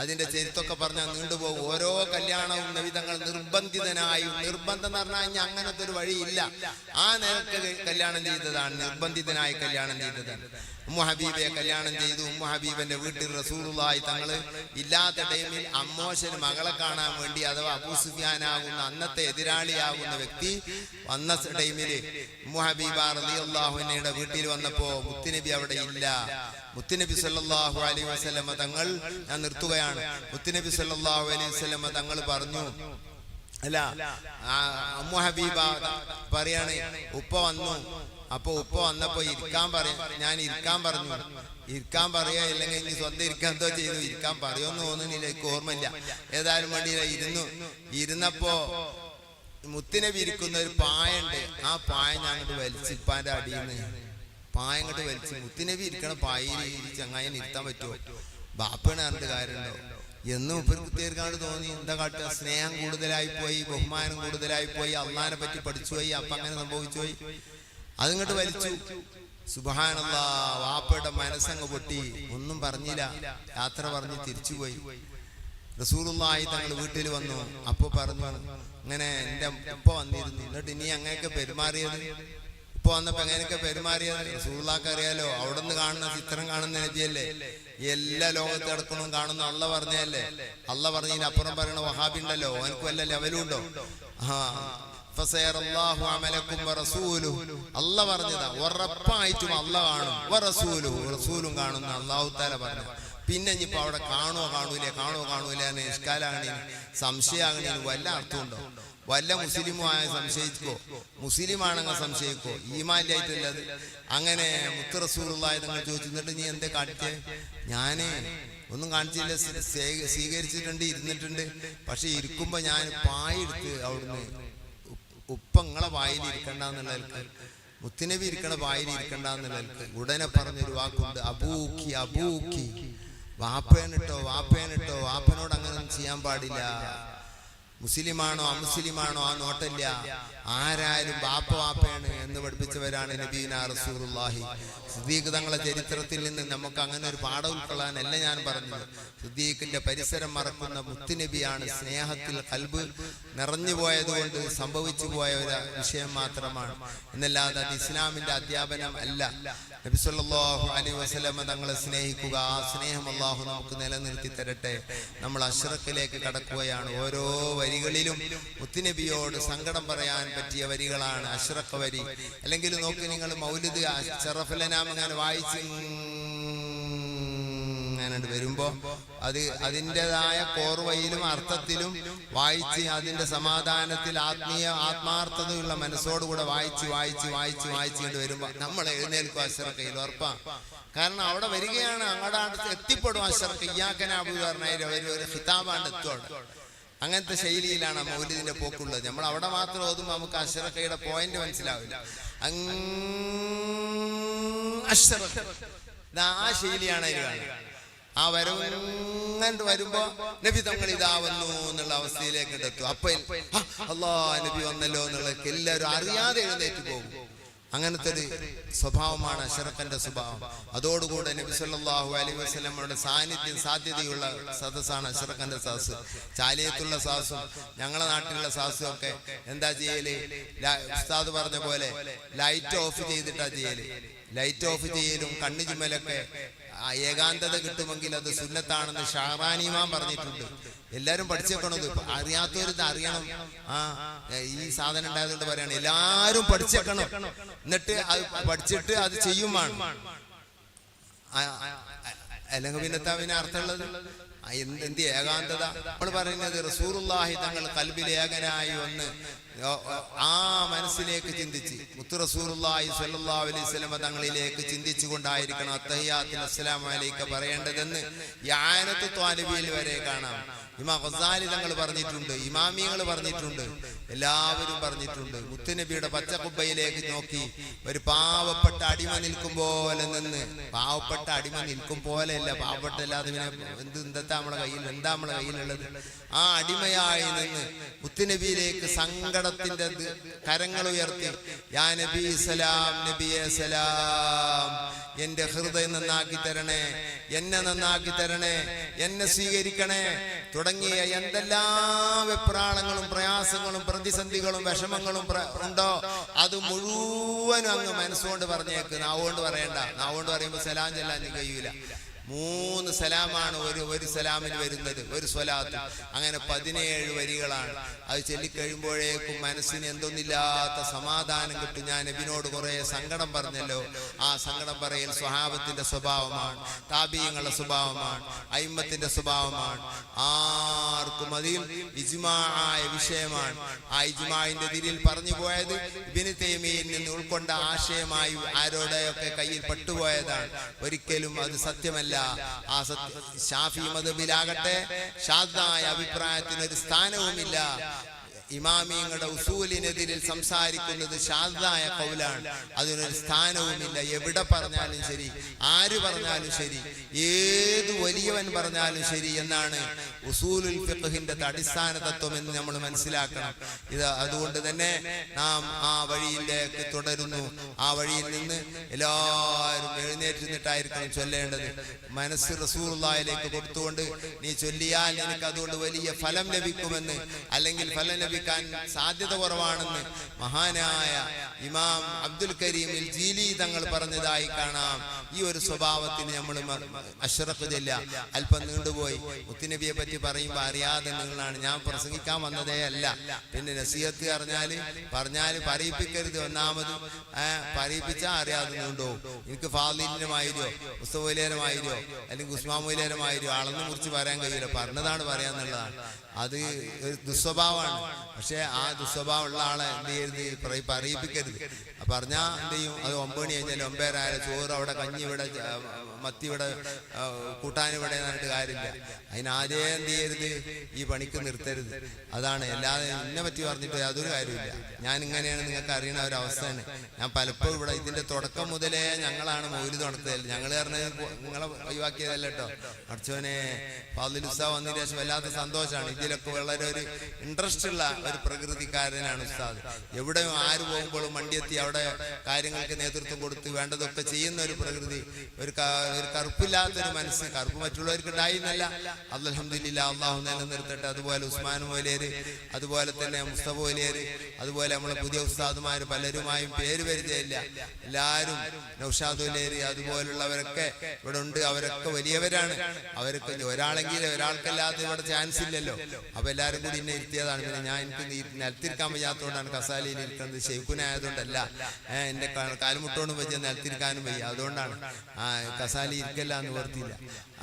അതിന്റെ ചരിത്രമൊക്കെ പറഞ്ഞാൽ നീണ്ടുപോകും. ഓരോ കല്യാണവും നബി തങ്ങൾ നിർബന്ധിതനായും, നിർബന്ധം എന്ന് പറഞ്ഞാൽ അങ്ങനത്തെ ഒരു വഴിയില്ല, ആ നേരത്തെ കല്യാണം ചെയ്തതാണ്. നിർബന്ധിതനായി കല്യാണം ചെയ്തതാണ്. ഉമ്മു ഹബീബയെ കല്യാണം ചെയ്തു. ഉമ്മു ഹബീബിന്റെ വീട്ടിൽ റസൂലുള്ളാഹി തങ്ങള് ഇല്ലാത്ത ടൈമിൽ അമ്മോശന് മകളെ കാണാൻ വേണ്ടി, അഥവാ അബൂ സുഫിയാനാകുന്ന അന്നത്തെ എതിരാളിയാകുന്ന വ്യക്തി വന്ന ടൈമില് ഉമ്മു ഹബീബ റളിയല്ലാഹു അൻഹയുടെ വീട്ടിൽ വന്നപ്പോ മുത്തുനബി അവിടെ ഇല്ല. മുത്തുനബി സല്ലല്ലാഹു അലൈഹി വസല്ലം തങ്ങൾ, ഞാൻ നിർത്തുകയാണ്, മുത്തുനബി സല്ലല്ലാഹു അലൈഹി വസല്ലം തങ്ങൾ പറഞ്ഞു, അല്ല ഉമ്മു ഹബീബ പറയാണ്, ഉപ്പ വന്നു. അപ്പൊ ഉപ്പ വന്നപ്പോ ഞാൻ ഇരിക്കാൻ പറഞ്ഞു. ഇരിക്കാൻ പറയാ, ഇല്ലെങ്കിൽ ഇനി സ്വന്തം ഇരിക്കാൻ എന്തോ ചെയ്തു. ഇരിക്കാൻ പറയുമെന്ന് തോന്നുന്നില്ല, എനിക്ക് ഓർമ്മയില്ല. ഏതായാലും വേണ്ടിയില്ല, ഇരുന്നപ്പോ മുത്തുനബി ഇരിക്കുന്ന ഒരു പായുണ്ട്. ആ പായ ഞാൻ അങ്ങോട്ട് വലിച്ച് ഇപ്പാന്റെ അടിയിന്ന് പായ അങ്ങോട്ട് വലിച്ച്, മുത്തുനബി ഇരിക്കണ പായിൽ ചങ്ങായൻ ഇരുത്താൻ പറ്റുമോ? ബാപ്പയാണ് പറഞ്ഞിട്ട് കാര്യമുണ്ടോ എന്നും ഇവർക്ക് തീർക്കാണ്ട് തോന്നി. എന്താ കാട്ടുക? സ്നേഹം കൂടുതലായി പോയി, ബഹുമാനം കൂടുതലായി പോയി, അള്ളാഹിനെ പറ്റി പഠിച്ചു പോയി. അപ്പൊ അങ്ങനെ സംഭവിച്ചു പോയി. അതിങ്ങോട്ട് വലിച്ചു. സുബ്ഹാനല്ലാഹ്, വാപ്പയുടെ മനസ്സങ്ങ് പൊട്ടി. ഒന്നും പറഞ്ഞില്ല, യാത്ര പറഞ്ഞ് തിരിച്ചുപോയി. റസൂലുള്ളാഹി തങ്ങൾ വീട്ടിൽ വന്നു. അപ്പൊ പറഞ്ഞു, ഇങ്ങനെ എന്റെ ഉപ്പ വന്നിരുന്നു, എന്നിട്ട് ഇനി അങ്ങനെയൊക്കെ പെരുമാറിയത്? ഉപ്പ വന്നപ്പോ എങ്ങനെയൊക്കെ പെരുമാറിയത്? റസൂലുള്ളാഹിക്ക് അറിയാലോ, അവിടെ നിന്ന് കാണുന്ന ചിത്രം കാണുന്ന നബിയല്ലേ, എല്ലാ ലോകത്ത് കിടക്കണം കാണുന്ന അള്ള പറഞ്ഞല്ലേ. അള്ള പറഞ്ഞതിന് അപ്പുറം പറയണ വഹാബി ഉണ്ടല്ലോ, അവനക്ക് വല്ല ലെവലും ഉണ്ടോ? അല്ല പറഞ്ഞതാ, ഉറപ്പായിട്ടും അല്ല കാണും, റസൂലും കാണുന്ന അല്ലാഹു തആല പറഞ്ഞു. പിന്നെ ഇനിയിപ്പോ അവിടെ കാണുവോ കാണൂല നിഷ്കാലാണ്, സംശയമാകണ വല്ല അർത്ഥമുണ്ടോ? വല്ല മുസ്ലിമുമായ സംശയിക്കോ? മുസ്ലിമാണെങ്കിൽ സംശയിക്കോ? ഈമാനിലായിട്ടല്ലത്. അങ്ങനെ മുത്ത് റസൂലുള്ളാഹി തങ്ങൾ ചോദിച്ചിട്ട്, നീ എന്താ കാണിച്ചേ? ഞാന് ഒന്നും കാണിച്ചില്ല, സ്വീകരിച്ചിട്ടുണ്ട്, ഇരുന്നിട്ടുണ്ട്. പക്ഷെ ഇരിക്കുമ്പോ ഞാൻ പായെടുത്ത് അവിടുന്ന് ഉപ്പങ്ങളെ വായിൽ ഇരിക്കണ്ടെന്നുള്ളവർക്ക്, മുത്തുനബി ഇരിക്കണ വായിൽ ഇരിക്കണ്ടെന്നുള്ളവർക്ക് ഉടനെ പറഞ്ഞൊരു വാക്കുണ്ട്, അബൂക്കി. വാപ്പേനിട്ടോ, വാപ്പനോട് അങ്ങനെ ചെയ്യാൻ പാടില്ല. മുസ്ലിമാണോ അമുസ്ലിമാണോ ആ നോട്ടല്ല, ആരായാലും വാപ്പയാണ് എന്ന് പഠിപ്പിച്ചവരാണ് നബീന റസൂലുള്ളാഹി. സിദ്ദീഖ് തങ്ങളെ ചരിത്രത്തിൽ നിന്ന് നമുക്ക് അങ്ങനെ ഒരു പാഠം ഉൾക്കൊള്ളാനല്ല ഞാൻ പറഞ്ഞത്. സിദ്ദീഖിന്റെ പരിസരം മറക്കുന്ന മുത്തുനബിയാണ്. സ്നേഹത്തിൽ ഖൽബ് നിറഞ്ഞു പോയതുകൊണ്ട് സംഭവിച്ചു പോയ ഒരു വിഷയം മാത്രമാണ് എന്നല്ലാതെ അത് ഇസ്ലാമിന്റെ അധ്യാപനം അല്ല. നബി സല്ലല്ലാഹു അലൈഹി വസല്ലം തങ്ങളെ സ്നേഹിക്കുക, ആ സ്നേഹം അല്ലാഹു നമുക്ക് നിലനിർത്തി തരട്ടെ. നമ്മൾ അഷ്റഖിലേക്ക് കടക്കുകയാണ്. ഓരോ വരികളിലും മുത്തുനബിയോട് സങ്കടം പറയാൻ പറ്റിയ വരികളാണ് അഷ്റഖ് വരി. അല്ലെങ്കിൽ നോക്കി നിങ്ങൾ മൗലിദ് ശറഫലനാം അങ്ങനെ വായിച്ച് വരുമ്പോ അത് അതിൻ്റെതായ കോർവയിലും അർത്ഥത്തിലും വായിച്ച് അതിന്റെ സമാധാനത്തിൽ ആത്മാർത്ഥതയുള്ള മനസ്സോടുകൂടെ വായിച്ചുകൊണ്ട് വരുമ്പോ നമ്മൾ എഴുന്നേൽക്കും. അഷ്റഖയിൽ ഉറപ്പാ. കാരണം അവിടെ വരികയാണ്, അങ്ങോട്ട് എത്തിപ്പെടും. അഷ്റഖ് ഇയ്യാക നഅ്ബുദു പറഞ്ഞാൽ ഒരു ഖിതാബാണ് എത്തുവാണ്. അങ്ങനത്തെ ശൈലിയിലാണ് മൗലിദിന്റെ പോക്കുള്ളത്. നമ്മൾ അവിടെ മാത്രം ഓതുമ്പോൾ നമുക്ക് അഷ്റഖയുടെ പോയിന്റ് മനസ്സിലാവില്ല. ആ ശൈലിയാണ് അതിൽ കാണുന്നത്. ആ വരവങ്ങണ്ട് വരുമ്പോ നബി തങ്ങൾ ഇതാ വന്നു എന്നുള്ള അവസ്ഥയിലേക്ക് എത്തും. അപ്പൊ അല്ലാ നബി വന്നല്ലോ എന്നുള്ളത് എല്ലാവരും അറിയാതെ എഴുന്നേറ്റ് പോകും. അങ്ങനത്തെ ഒരു സ്വഭാവമാണ് അഷ്റഖിന്റെ സ്വഭാവം. അതോടുകൂടെ നബി സല്ലല്ലാഹു അലൈഹി വസല്ലമയുടെ സാന്നിധ്യം സാധ്യതയുള്ള സദസ്സാണ് അഷ്റഖിന്റെ സദസ്സ്. ചാലിയത്തുള്ള സദസ്സും ഞങ്ങളുടെ നാട്ടിലുള്ള സദസ്സും ഒക്കെ എന്താ ചെയ്യല്? ഉസ്താദ് പറഞ്ഞ പോലെ ലൈറ്റ് ഓഫ് ചെയ്തിട്ടാ ചെയ്യല്. ലൈറ്റ് ഓഫ് ചെയ്യലും കണ്ണു ചുമലൊക്കെ ഏകാന്തത കിട്ടുമെങ്കിൽ അത് സുന്നത്താണെന്ന് ഷാറാനി ഇമാം പറഞ്ഞിട്ടുണ്ട്. എല്ലാരും പഠിച്ചേക്കണത്. അറിയാത്തവരിത് അറിയണം. ഈ സാധനം ഉണ്ടായതുകൊണ്ട് പറയണം, എല്ലാരും പഠിച്ചേക്കണം. എന്നിട്ട് അത് പഠിച്ചിട്ട് അത് ചെയ്യുമാണ്. അല്ലെങ്കിൽ പിന്നെ അർത്ഥമുള്ളത് എന്ത് ഏകാന്തത? നമ്മൾ പറയുന്നത് റസൂലുള്ളാഹി തങ്ങൾ ഖൽബിൽ ഏകനായി ഒന്ന് ആ മനസ്സിലേക്ക് ചിന്തിച്ച് മുത്തു റസൂലുള്ളാഹി സ്വല്ലല്ലാഹു അലൈഹി വസല്ലം തങ്ങളിലേക്ക് ചിന്തിച്ചു കൊണ്ടായിരിക്കണം അത്തഹിയ്യാത്തുൽ അസ്സലാമു അലൈക പറയേണ്ടതെന്ന് യാനത്ത് ത്വാലിബിയിൽ വരെ കാണാം. ഇമാം ഗസാലി തങ്ങൾ പറഞ്ഞിട്ടുണ്ട്, ഇമാമിയങ്ങൾ പറഞ്ഞിട്ടുണ്ട്, എല്ലാവരും പറഞ്ഞിട്ടുണ്ട്. മുത്തുനബിയുടെ പച്ചക്കുബ്ബയിലേക്ക് നോക്കി ഒരു പാവപ്പെട്ട അടിമ നിൽക്കും പോലെ നിന്ന്, പാവപ്പെട്ട അടിമ നിൽക്കും പോലെയല്ല, പാവപ്പെട്ട അല്ലാതെ എന്താ നമ്മളെ കയ്യിൽ, എന്താ നമ്മളെ കയ്യിലുള്ളത്? ആ അടിമയായി നിന്ന് മുത്തുനബിയിലേക്ക് സങ്കടത്തിന്റെ കരങ്ങൾ ഉയർത്തി, യാ നബി സലാം, നബിയെ സലാം, എന്റെ ഹൃദയം നന്നാക്കി തരണേ, എന്നെ നന്നാക്കി തരണേ, എന്നെ സ്വീകരിക്കണേ തുടങ്ങിയ എന്തെല്ലാം വെപ്രാളങ്ങളും പ്രയാസങ്ങളും പ്രതിസന്ധികളും വിഷമങ്ങളും ഉണ്ടോ അത് മുഴുവനും അങ്ങ് മനസ്സുകൊണ്ട് പറഞ്ഞേക്ക്. നാവുകൊണ്ട് പറയണ്ട. നാവുകൊണ്ട് പറയുമ്പോൾ സലാം ചെല്ലാൻ കഴിയൂല. 3 സലാമാണ് ഒരു സലാമിൽ വരുന്നത്, ഒരു സ്വലാത്ത്. അങ്ങനെ 17 വരികളാണ്. അത് ചൊല്ലിക്കഴിയുമ്പോഴേക്കും മനസ്സിന് എന്തൊന്നില്ലാത്ത സമാധാനം കിട്ടും. ഞാൻ നബിനോട് കുറെ സങ്കടം പറഞ്ഞല്ലോ. ആ സങ്കടം പറയൽ സ്വഹാബത്തിന്റെ സ്വഭാവമാണ്, താബീങ്ങളുടെ സ്വഭാവമാണ്, അയിമ്മത്തിന്റെ സ്വഭാവമാണ്. ആർക്കും അതിൽ ഇജ്മാഅായ വിഷയമാണ്. ആ ഇജ്മാഇന്റെ ദിലിൽ പറഞ്ഞു പോയത് ഇബ്നു തൈമിയ്യയിൽ നിന്ന് ഉൾക്കൊണ്ട ആശയമായി ആരോടെയൊക്കെ കയ്യിൽ പെട്ടുപോയതാണ്. ഒരിക്കലും അത് സത്യമല്ല. ആ ശാഫി മദ്ഹബിലാകട്ടെ ഷാദായ അഭിപ്രായത്തിനൊരു സ്ഥാനവുമില്ല. ഇമാമിങ്ങളുടെ ഉസൂലിനെതിരിൽ സംസാരിക്കുന്നത് ഷാദായ ഖൗലാണ്. അതിനൊരു സ്ഥാനവുമില്ല. എവിടെ പറഞ്ഞാലും ശരി, ആര് പറഞ്ഞാലും ശരി, ഏത് വലിയവൻ പറഞ്ഞാലും ശരി എന്നാണ് ഉസൂലുൽ ഫിഖ്ഹിന്റെ അടിസ്ഥാന തത്വം എന്ന് നമ്മൾ മനസ്സിലാക്കണം. ഇത് അതുകൊണ്ട് തന്നെ നാം ആ വഴിയിലേക്ക് തുടരുന്നു. ആ വഴിയിൽ നിന്ന് എല്ലാവരും എഴുന്നേറ്റിരുന്നിട്ടായിരിക്കണം ചൊല്ലേണ്ടത്. മനസ്സ് റസൂലുള്ളാഹിയിലേക്ക് കൊടുത്തുകൊണ്ട് നീ ചൊല്ലിയാൽ എനിക്ക് അതുകൊണ്ട് വലിയ ഫലം ലഭിക്കുമെന്ന്, അല്ലെങ്കിൽ ഫലം ലഭിക്കാൻ സാധ്യത കുറവാണെന്ന് മഹാനായ ഇമാം അബ്ദുൽ കരീം ജീലി തങ്ങൾ പറഞ്ഞതായി കാണാം. ഈ ഒരു സ്വഭാവത്തിന് നമ്മൾ അഷ്റഖ് ചൊല്ല. അല്പം നീണ്ടുപോയി. മുത്തുനബിയെ പറ്റി പറയുമ്പോൾ അറിയാതെ നിങ്ങളാണ്. ഞാൻ പ്രസംഗിക്കാൻ വന്നതേ അല്ല. പിന്നെ നസീഹത്ത് പറഞ്ഞാല് പറയിപ്പിക്കരുത്. ഒന്നാമത് പറയിപ്പിച്ചാൽ അറിയാതെ നീണ്ടുപോകും. എനിക്ക് ഫാദിലിനുമായിരുന്നോ മുസ്തഫയിലേരമായിരുന്നോ അല്ലെങ്കിൽ ഉസ്മാമയിലേരമായിരുന്നോ അളന്നു മുറിച്ച് പറയാൻ കഴിയില്ല. പറഞ്ഞതാണ് പറയാന്നുള്ളതാണ്. അത് ഒരു ദുസ്വഭാവമാണ്. പക്ഷെ ആ ദുസ്വഭാവം ഉള്ള ആളെ എന്ത് ചെയ്യരുത്? പറയിപ്പിക്കരുത്. പറഞ്ഞാൽ എന്ത് ചെയ്യും? അത് 9 മണി കഴിഞ്ഞാൽ 9:30 ചോറ് അവിടെ, കഞ്ഞി ഇവിടെ, മത്തി ഇവിടെ, കൂട്ടാനിവിടെ എന്നിട്ട് കാര്യമില്ല. അതിനാദ്യം എന്ത് ചെയ്യരുത്? ഈ പണിക്ക് നിർത്തരുത്. അതാണ്. അല്ലാതെ എന്നെ പറ്റി പറഞ്ഞിട്ട് യാതൊരു കാര്യമില്ല. ഞാൻ ഇങ്ങനെയാണ് നിങ്ങൾക്ക് അറിയണ ഒരു അവസ്ഥയാണ്. ഞാൻ പലപ്പോഴും ഇവിടെ ഇതിന്റെ തുടക്കം മുതലേ ഞങ്ങളാണ് മൗലിദ് നടത്തുകയല്ല. ഞങ്ങൾ പറഞ്ഞത് നിങ്ങളെ ഒഴിവാക്കിയതല്ല കേട്ടോ. അർച്ചോനെ ഫാദിൽ ഉസ്താദ് വന്നതിന് ശേഷം വല്ലാത്ത സന്തോഷമാണ്. ഇതിലൊക്കെ വളരെ ഒരു ഇൻട്രസ്റ്റ് ഉള്ള ഒരു പ്രകൃതിക്കാരനാണ് ഉസ്താദ്. എവിടെയും ആര് പോകുമ്പോഴും വണ്ടിയെത്തി അവിടെ കാര്യങ്ങൾക്ക് നേതൃത്വം കൊടുത്ത് വേണ്ടതൊക്കെ ചെയ്യുന്ന ഒരു പ്രകൃതി, ഒരു കറുപ്പില്ലാത്തൊരു മനസ്സ്. കറുപ്പ് മറ്റുള്ളവർക്ക് ഉണ്ടായിരുന്നല്ല. അൽഹംദുലില്ലാ, അള്ളാഹു നിലനിർത്തട്ടെ. അതുപോലെ ഉസ്മാൻ മൗലിയര്, അതുപോലെ തന്നെ മുസ്തഫ മൗലിയര്, അതുപോലെ നമ്മളെ പുതിയ ഉസ്താദുമാര് പലരുമായും പേര് പരിചയമില്ല. എല്ലാവരും നൗഷാദ് മൗലിയര് അതുപോലുള്ളവരൊക്കെ ഇവിടെ ഉണ്ട്. അവരൊക്കെ വലിയവരാണ്. അവർക്ക് ഒരാളെങ്കിലും ഒരാൾക്കല്ലാതെ ഇവിടെ ചാൻസ് ഇല്ലല്ലോ. അപ്പൊ എല്ലാവരും കൂടി എന്നെ ഇരുത്തിയതാണ്. പിന്നെ ഞാൻ എനിക്ക് നിലത്തിരിക്കാൻ വയ്യാത്തതുകൊണ്ടാണ് കസാലയിൽ ഇരിക്കുന്നത്. ഷെയ്ഖുനായതുകൊണ്ടല്ല. എന്റെ കാലുമുട്ടോണ്ടും വെച്ച് നിലത്തിരിക്കാനും വയ്യ. അതുകൊണ്ടാണ് കസാലി ഇരിക്കല്ല എന്ന് ഓർത്തില്ല.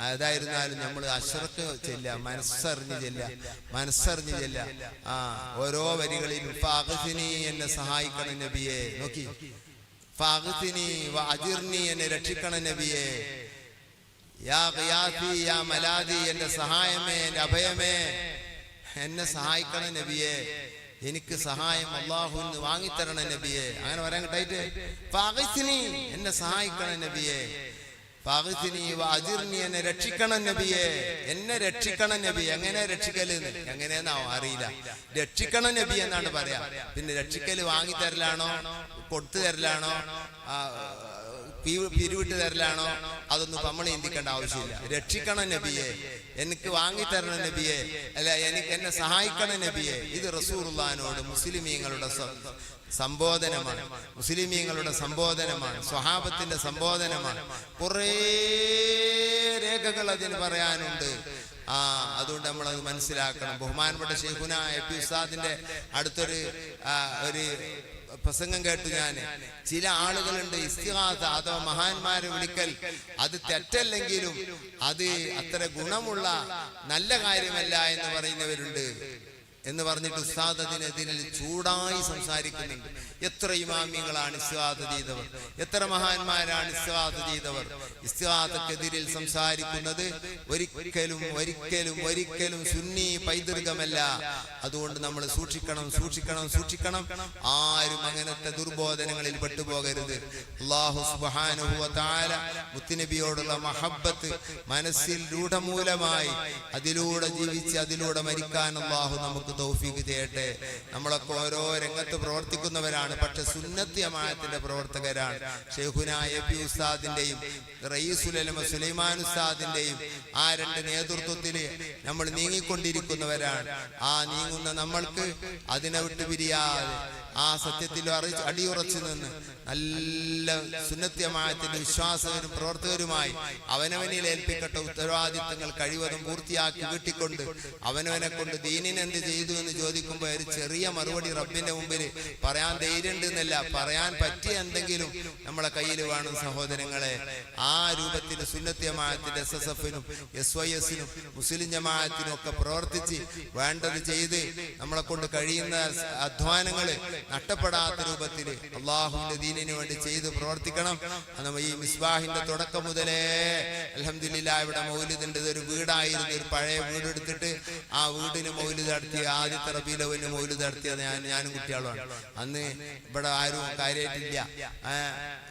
ഏതായിരുന്നാലും നമ്മൾ അഷ്റഖ് ചെല്ല, മനസ്സറിഞ്ഞ് ചെല്ല, മനസ്സറിഞ്ഞ് ചെല്ല. ഓരോ വരികളിലും ഫാഗ്തിനി, എന്നെ സഹായിക്കണം നബിയെ. നോക്കി, ഫാഗ്തിനി വഅജിർനി, എന്നെ രക്ഷിക്കണം നബിയെ. യാ ഖിയാതി യാ മലാദി, എന്റെ സഹായമേ, എന്റെ അഭയമേ, എന്നെ സഹായിക്കണം നബിയെ. എനിക്ക് സഹായം അല്ലാഹുവിന് വാങ്ങിത്തരണം നബിയെ. അങ്ങനെ പറയാൻ കിട്ടായിട്ട് ഫാഗ്തിനി, എന്നെ സഹായിക്കണം നബിയെ. ഫാഗ്തിനി വഅജിർനി, എന്നെ രക്ഷിക്കണം നബിയെ, എന്നെ രക്ഷിക്കണം നബി. എങ്ങനെ രക്ഷിക്കല് എങ്ങനെയെന്നാവും അറിയില്ല. രക്ഷിക്കണം നബി എന്നാണ് പറയാ. പിന്നെ രക്ഷിക്കല് വാങ്ങിത്തരലാണോ കൊടുത്തു തരലാണോ പിരിവിട്ട് തരലാണോ അതൊന്നും നമ്മൾ ചിന്തിക്കേണ്ട ആവശ്യമില്ല. രക്ഷിക്കണം നബിയെ, എനിക്ക് വാങ്ങിത്തരണം നബിയെ, അല്ല എന്നെ സഹായിക്കണം നബിയെ. ഇത് റസൂലുള്ളാഹിനോട് മുസ്ലിമീങ്ങളുടെ സംബോധനമാണ്, മുസ്ലിമീങ്ങളുടെ സംബോധനമാണ്, സ്വഹാബത്തിന്റെ സംബോധനമാണ്. കുറേ രേഖകൾ അതിന് പറയാനുണ്ട്. അതുകൊണ്ട് നമ്മളത് മനസ്സിലാക്കണം. ബഹുമാനപ്പെട്ട ശൈഖുന എ.പി. ഉസ്താദിന്റെ അടുത്തൊരു പ്രസംഗം കേട്ടു ഞാൻ. ചില ആളുകളുണ്ട് ഇസ്തിഗാസ അഥവാ മഹാന്മാരെ വിളിക്കൽ അത് തെറ്റല്ലെങ്കിലും അത് അത്ര ഗുണമുള്ള നല്ല കാര്യമല്ല എന്ന് പറയുന്നവരുണ്ട് എന്ന് പറഞ്ഞിട്ട് ഉസ്താദ് അതിനെതിരെ ചൂടായി സംസാരിക്കുന്നുണ്ട്. എത്ര ഇമാമിങ്ങളാണ് ഇസ്തിഗാസ ചെയ്തവർ, എത്ര മഹാന്മാരാണ് ഇസ്തിഗാസ ചെയ്തവർ. ഇസ്തിഗാസക്കെതിരിൽ സംസാരിക്കുന്നത് ഒരിക്കലും ഒരിക്കലും ഒരിക്കലും സുന്നി പൈതൃകമല്ല. അതുകൊണ്ട് നമ്മൾ സൂക്ഷിക്കണം, സൂക്ഷിക്കണം, സൂക്ഷിക്കണം. ആരും അങ്ങനത്തെ ദുർബോധനങ്ങളിൽ പെട്ടുപോകരുത്. അല്ലാഹു സുബ്ഹാനഹു വ തആല മുത്തുനബിയോടുള്ള മഹബ്ബത്ത് മനസ്സിൽ രൂഢമൂലമായി അതിലൂടെ ജീവിച്ച് അതിലൂടെ മരിക്കാൻ അല്ലാഹു നമുക്ക് തൗഫീഖ് ചെയ്യട്ടെ. നമ്മളൊക്കെ ഓരോ രംഗത്ത് പ്രവർത്തിക്കുന്നവരാണ്, പക്ഷെ സുന്നത്തി ജമാഅത്തിന്റെ പ്രവർത്തകരാണ്. ശൈഖുന എ.പി. ഉസ്താദിന്റെയും റയീസുൽ ഉലമ സുലൈമാൻ ഉസ്താദിന്റെയും ആ രണ്ട് നേതൃത്വത്തിൽ നമ്മൾ നീങ്ങിക്കൊണ്ടിരിക്കുന്നവരാണ്. ആ നീങ്ങുന്ന നമ്മൾക്ക് അതിനെ വിട്ടു പിരിയാതെ ആ സത്യത്തിൽ അടിയുറച്ചു നിന്ന് നല്ല സുന്നത്തി ജമാഅത്തിന്റെ വിശ്വാസകരും പ്രവർത്തകരുമായി അവനവനിൽ ഏൽപ്പിക്കട്ട ഉത്തരവാദിത്തങ്ങൾ കഴിവതും പൂർത്തിയാക്കി വീട്ടിക്കൊണ്ട് അവനവനെ കൊണ്ട് ദീനിന് എന്ത് ചെയ്തു എന്ന് ചോദിക്കുമ്പോൾ ഒരു ചെറിയ മറുപടി റബ്ബിന്റെ മുമ്പിൽ പറയാൻ ധൈര്യമുണ്ട് എന്നല്ല, പറയാൻ പറ്റിയ എന്തെങ്കിലും നമ്മളെ കയ്യിൽ വേണം സഹോദരങ്ങളെ. ആ രൂപത്തിൽ സുന്നത്തി ജമാഅത്തിന്റെ SSF-നും SYS-നും മുസ്ലിം ജമാഅത്തിനും ഒക്കെ പ്രവർത്തിച്ച് വേണ്ടത് ചെയ്ത് നമ്മളെ കൊണ്ട് കഴിയുന്ന അധ്വാനങ്ങള് നഷ്ടപ്പെടാത്ത രൂപത്തിൽ അള്ളാഹുവിന്റെ ദീനിന് വേണ്ടി ചെയ്ത് പ്രവർത്തിക്കണം. ഈ മിസ്ബാഹിന്റെ തുടക്കം മുതലേ അൽഹംദുലില്ലാഹ് ഇവിടെ മൗലിദുണ്ട്. ഇതൊരു വീടായിരുന്നു, ഒരു പഴയ വീടെടുത്തിട്ട് ആ വീടിന് മൗലിദ് നടത്തി ആദ്യത്തെ റബീഉൽ അവ്വലിന് മൗലിദ് നടത്തിയത് ഞാനും കുട്ടികളുമാണ്. അന്ന് ഇവിടെ ആരും കാര്യമായിട്ടില്ല,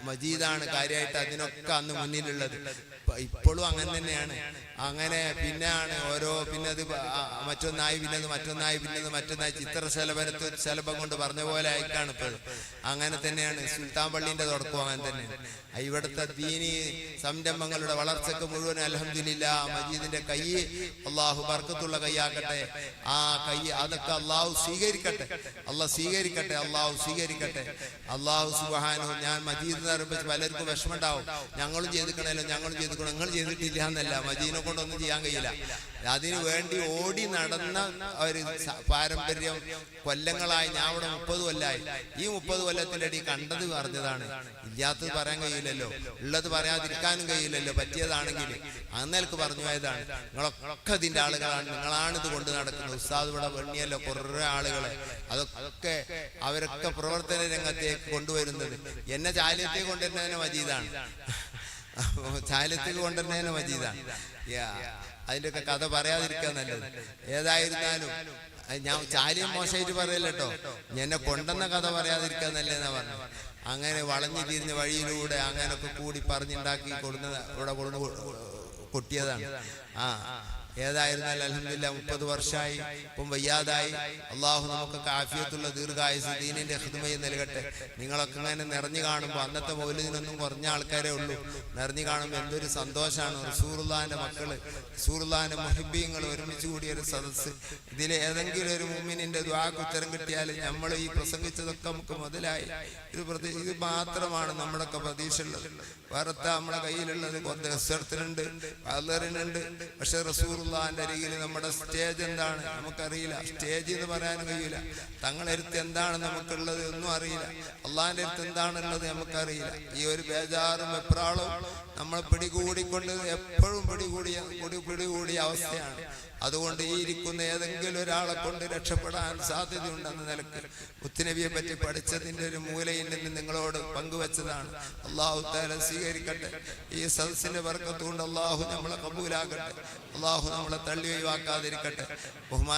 മജീദാണ് കാര്യമായിട്ട് അതിനൊക്കെ അന്ന് മുന്നിലുള്ളത്. ഇപ്പോഴും അങ്ങനെ തന്നെയാണ്. അങ്ങനെ പിന്നെയാണ് ഓരോ പിന്നത് മറ്റൊന്നായി പിന്നത് മറ്റൊന്നായി പിന്നത് മറ്റൊന്നായി ശലഭം കൊണ്ട് പറഞ്ഞ പോലെ ആയിക്കാണ് ഇപ്പോൾ. അങ്ങനെ തന്നെയാണ് സുൽത്താൻ പള്ളിന്റെ തുടക്കം അങ്ങനെ തന്നെയാണ്. ഇവിടുത്തെ ദീനി സംരംഭങ്ങളുടെ വളർച്ചക്ക് മുഴുവൻ അൽഹംദുലില്ലാഹ് മജീദിന്റെ കൈ അള്ളാഹു ബർക്കത്തുള്ള കൈയാക്കട്ടെ. ആ കൈ അതൊക്കെ അള്ളാഹു സ്വീകരിക്കട്ടെ, അള്ളാഹ് സ്വീകരിക്കട്ടെ, അള്ളാഹു സ്വീകരിക്കട്ടെ. അള്ളാഹു സുബ്ഹാനഹു ഞാൻ മജീദ് നിർമ്മിച്ച് പലർക്കും വിഷമം ഉണ്ടാവും. ഞങ്ങളും ചെയ്തിക്കണല്ലോ, ഞങ്ങളും ചെയ്തിക്കണം, നിങ്ങൾ ചെയ്തിട്ടില്ല എന്നല്ല, മജീദിനെ കൊണ്ടൊന്നും ചെയ്യാൻ കഴിയില്ല. അതിനു വേണ്ടി ഓടി നടന്ന ഒരു പാരമ്പര്യം കൊല്ലങ്ങളായി. ഞാൻ ഇവിടെ 30 കൊല്ലായി. ഈ 30 കൊല്ലത്തിന്റെ അടി കണ്ടത് പറഞ്ഞതാണ്, ഇല്ലാത്തത് പറയാൻ കഴിയില്ലല്ലോ, ഉള്ളത് പറയാതിരിക്കാനും കഴിയില്ലല്ലോ. പറ്റിയതാണെങ്കിൽ അന്നേൽക്ക് പറഞ്ഞു പോയതാണ്. നിങ്ങളൊക്കെ ഇതിന്റെ ആളുകളാണ്, നിങ്ങളാണ് ഇത് കൊണ്ട് നടക്കുന്നത്. ഉസ്താദ് ഇവിടെ വെണ്ണിയല്ലോ കുറേ ആളുകളെ, അതൊക്കെ അവരൊക്കെ പ്രവർത്തന രംഗത്തേക്ക് കൊണ്ടുവരുന്നത്. എന്നെ ചാലിയത്തേക്ക് കൊണ്ടുവരുന്നതിന് മജീദാണ്, ചാലിയത്തേക്ക് കൊണ്ടുവരുന്നതിന് മജീദാണ്. അതിൻ്റെയൊക്കെ കഥ പറയാതിരിക്കാൻ നല്ലത്. ഏതായിരുന്നാലും ഞാൻ ചാലിയം മോശമായിട്ട് പറയല്ലോ കേട്ടോ, എന്നെ കൊണ്ടുവന്ന കഥ പറയാതിരിക്കാൻ നല്ലതെന്നാ പറഞ്ഞു. അങ്ങനെ വളഞ്ഞു തിരിഞ്ഞ വഴിയിലൂടെ അങ്ങനൊക്കെ കൂടി പറഞ്ഞുണ്ടാക്കി ഇവിടെ കൊട്ടിയതാണ്. ഏതായിരുന്നാലും അൽഹംദുലില്ലാഹ് 30 വർഷമായി. ഇപ്പം വയ്യാതായി. അള്ളാഹു നമുക്കൊക്കെ ആഫിയത്തുള്ള ദീർഘായുസ് ദീനിന്റെ ഖിദ്മയിൽ നൽകട്ടെ. നിങ്ങളൊക്കെ ഇങ്ങനെ നിറഞ്ഞു കാണുമ്പോൾ, അന്നത്തെ മൗലിദിനൊന്നും കുറഞ്ഞ ആൾക്കാരേ ഉള്ളൂ, നിറഞ്ഞു കാണുമ്പോൾ എന്തൊരു സന്തോഷമാണ്. റസൂലുള്ളാഹിന്റെ മക്കള്, റസൂലുള്ളാഹിന്റെ മുഹിബ്ബീങ്ങൾ ഒരുമിച്ച് കൂടിയ ഒരു സദസ്സ്. ഇതിൽ ഏതെങ്കിലും ഒരു മുഅ്മിനിന്റെ ദുആക്ക് ഉത്തരം കിട്ടിയാൽ നമ്മൾ ഈ പ്രസംഗിച്ചതൊക്കെ നമുക്ക് മുതലായി. ഇത് മാത്രമാണ് നമ്മുടെയൊക്കെ പ്രതീക്ഷ ഉള്ളത്. വേറെത്താ നമ്മുടെ കയ്യിലുള്ളത് കൊന്തനുണ്ട്, അള്ളറിനുണ്ട്. പക്ഷെ റസൂലുള്ളാഹിന്റെ അരികിൽ നമ്മുടെ സ്റ്റേജ് എന്താണ് നമുക്കറിയില്ല. സ്റ്റേജ് എന്ന് പറയാനും കഴിയില്ല. തങ്ങളുടെ അടുത്ത് എന്താണ് നമുക്കുള്ളത് ഒന്നും അറിയില്ല. അള്ളാഹിന്റെ അടുത്ത് എന്താണുള്ളത് നമുക്കറിയില്ല. ഈ ഒരു ബേജാറും വെപ്രാളവും നമ്മളെ പിടികൂടിക്കൊണ്ട് എപ്പോഴും പിടികൂടിയ അവസ്ഥയാണ്. അതുകൊണ്ട് ഈ ഇരിക്കുന്ന ഏതെങ്കിലും ഒരാളെ കൊണ്ട് രക്ഷപ്പെടാൻ സാധ്യതയുണ്ടെന്ന നിലക്ക് മുത്തുനബിയെ പറ്റി പഠിച്ചതിന്റെ ഒരു മൂലയിൽ നിന്ന് നിങ്ങളോട് പങ്കുവെച്ചതാണ്. അള്ളാഹു തആല സ്വീകരിക്കട്ടെ. ഈ സദസ്സിന്റെ ബർക്കത്ത് കൊണ്ട് അള്ളാഹു നമ്മളെ കബൂലാക്കട്ടെ. അള്ളാഹു നമ്മളെ തള്ളി ഒഴിവാക്കാതിരിക്കട്ടെ. ബഹുമാന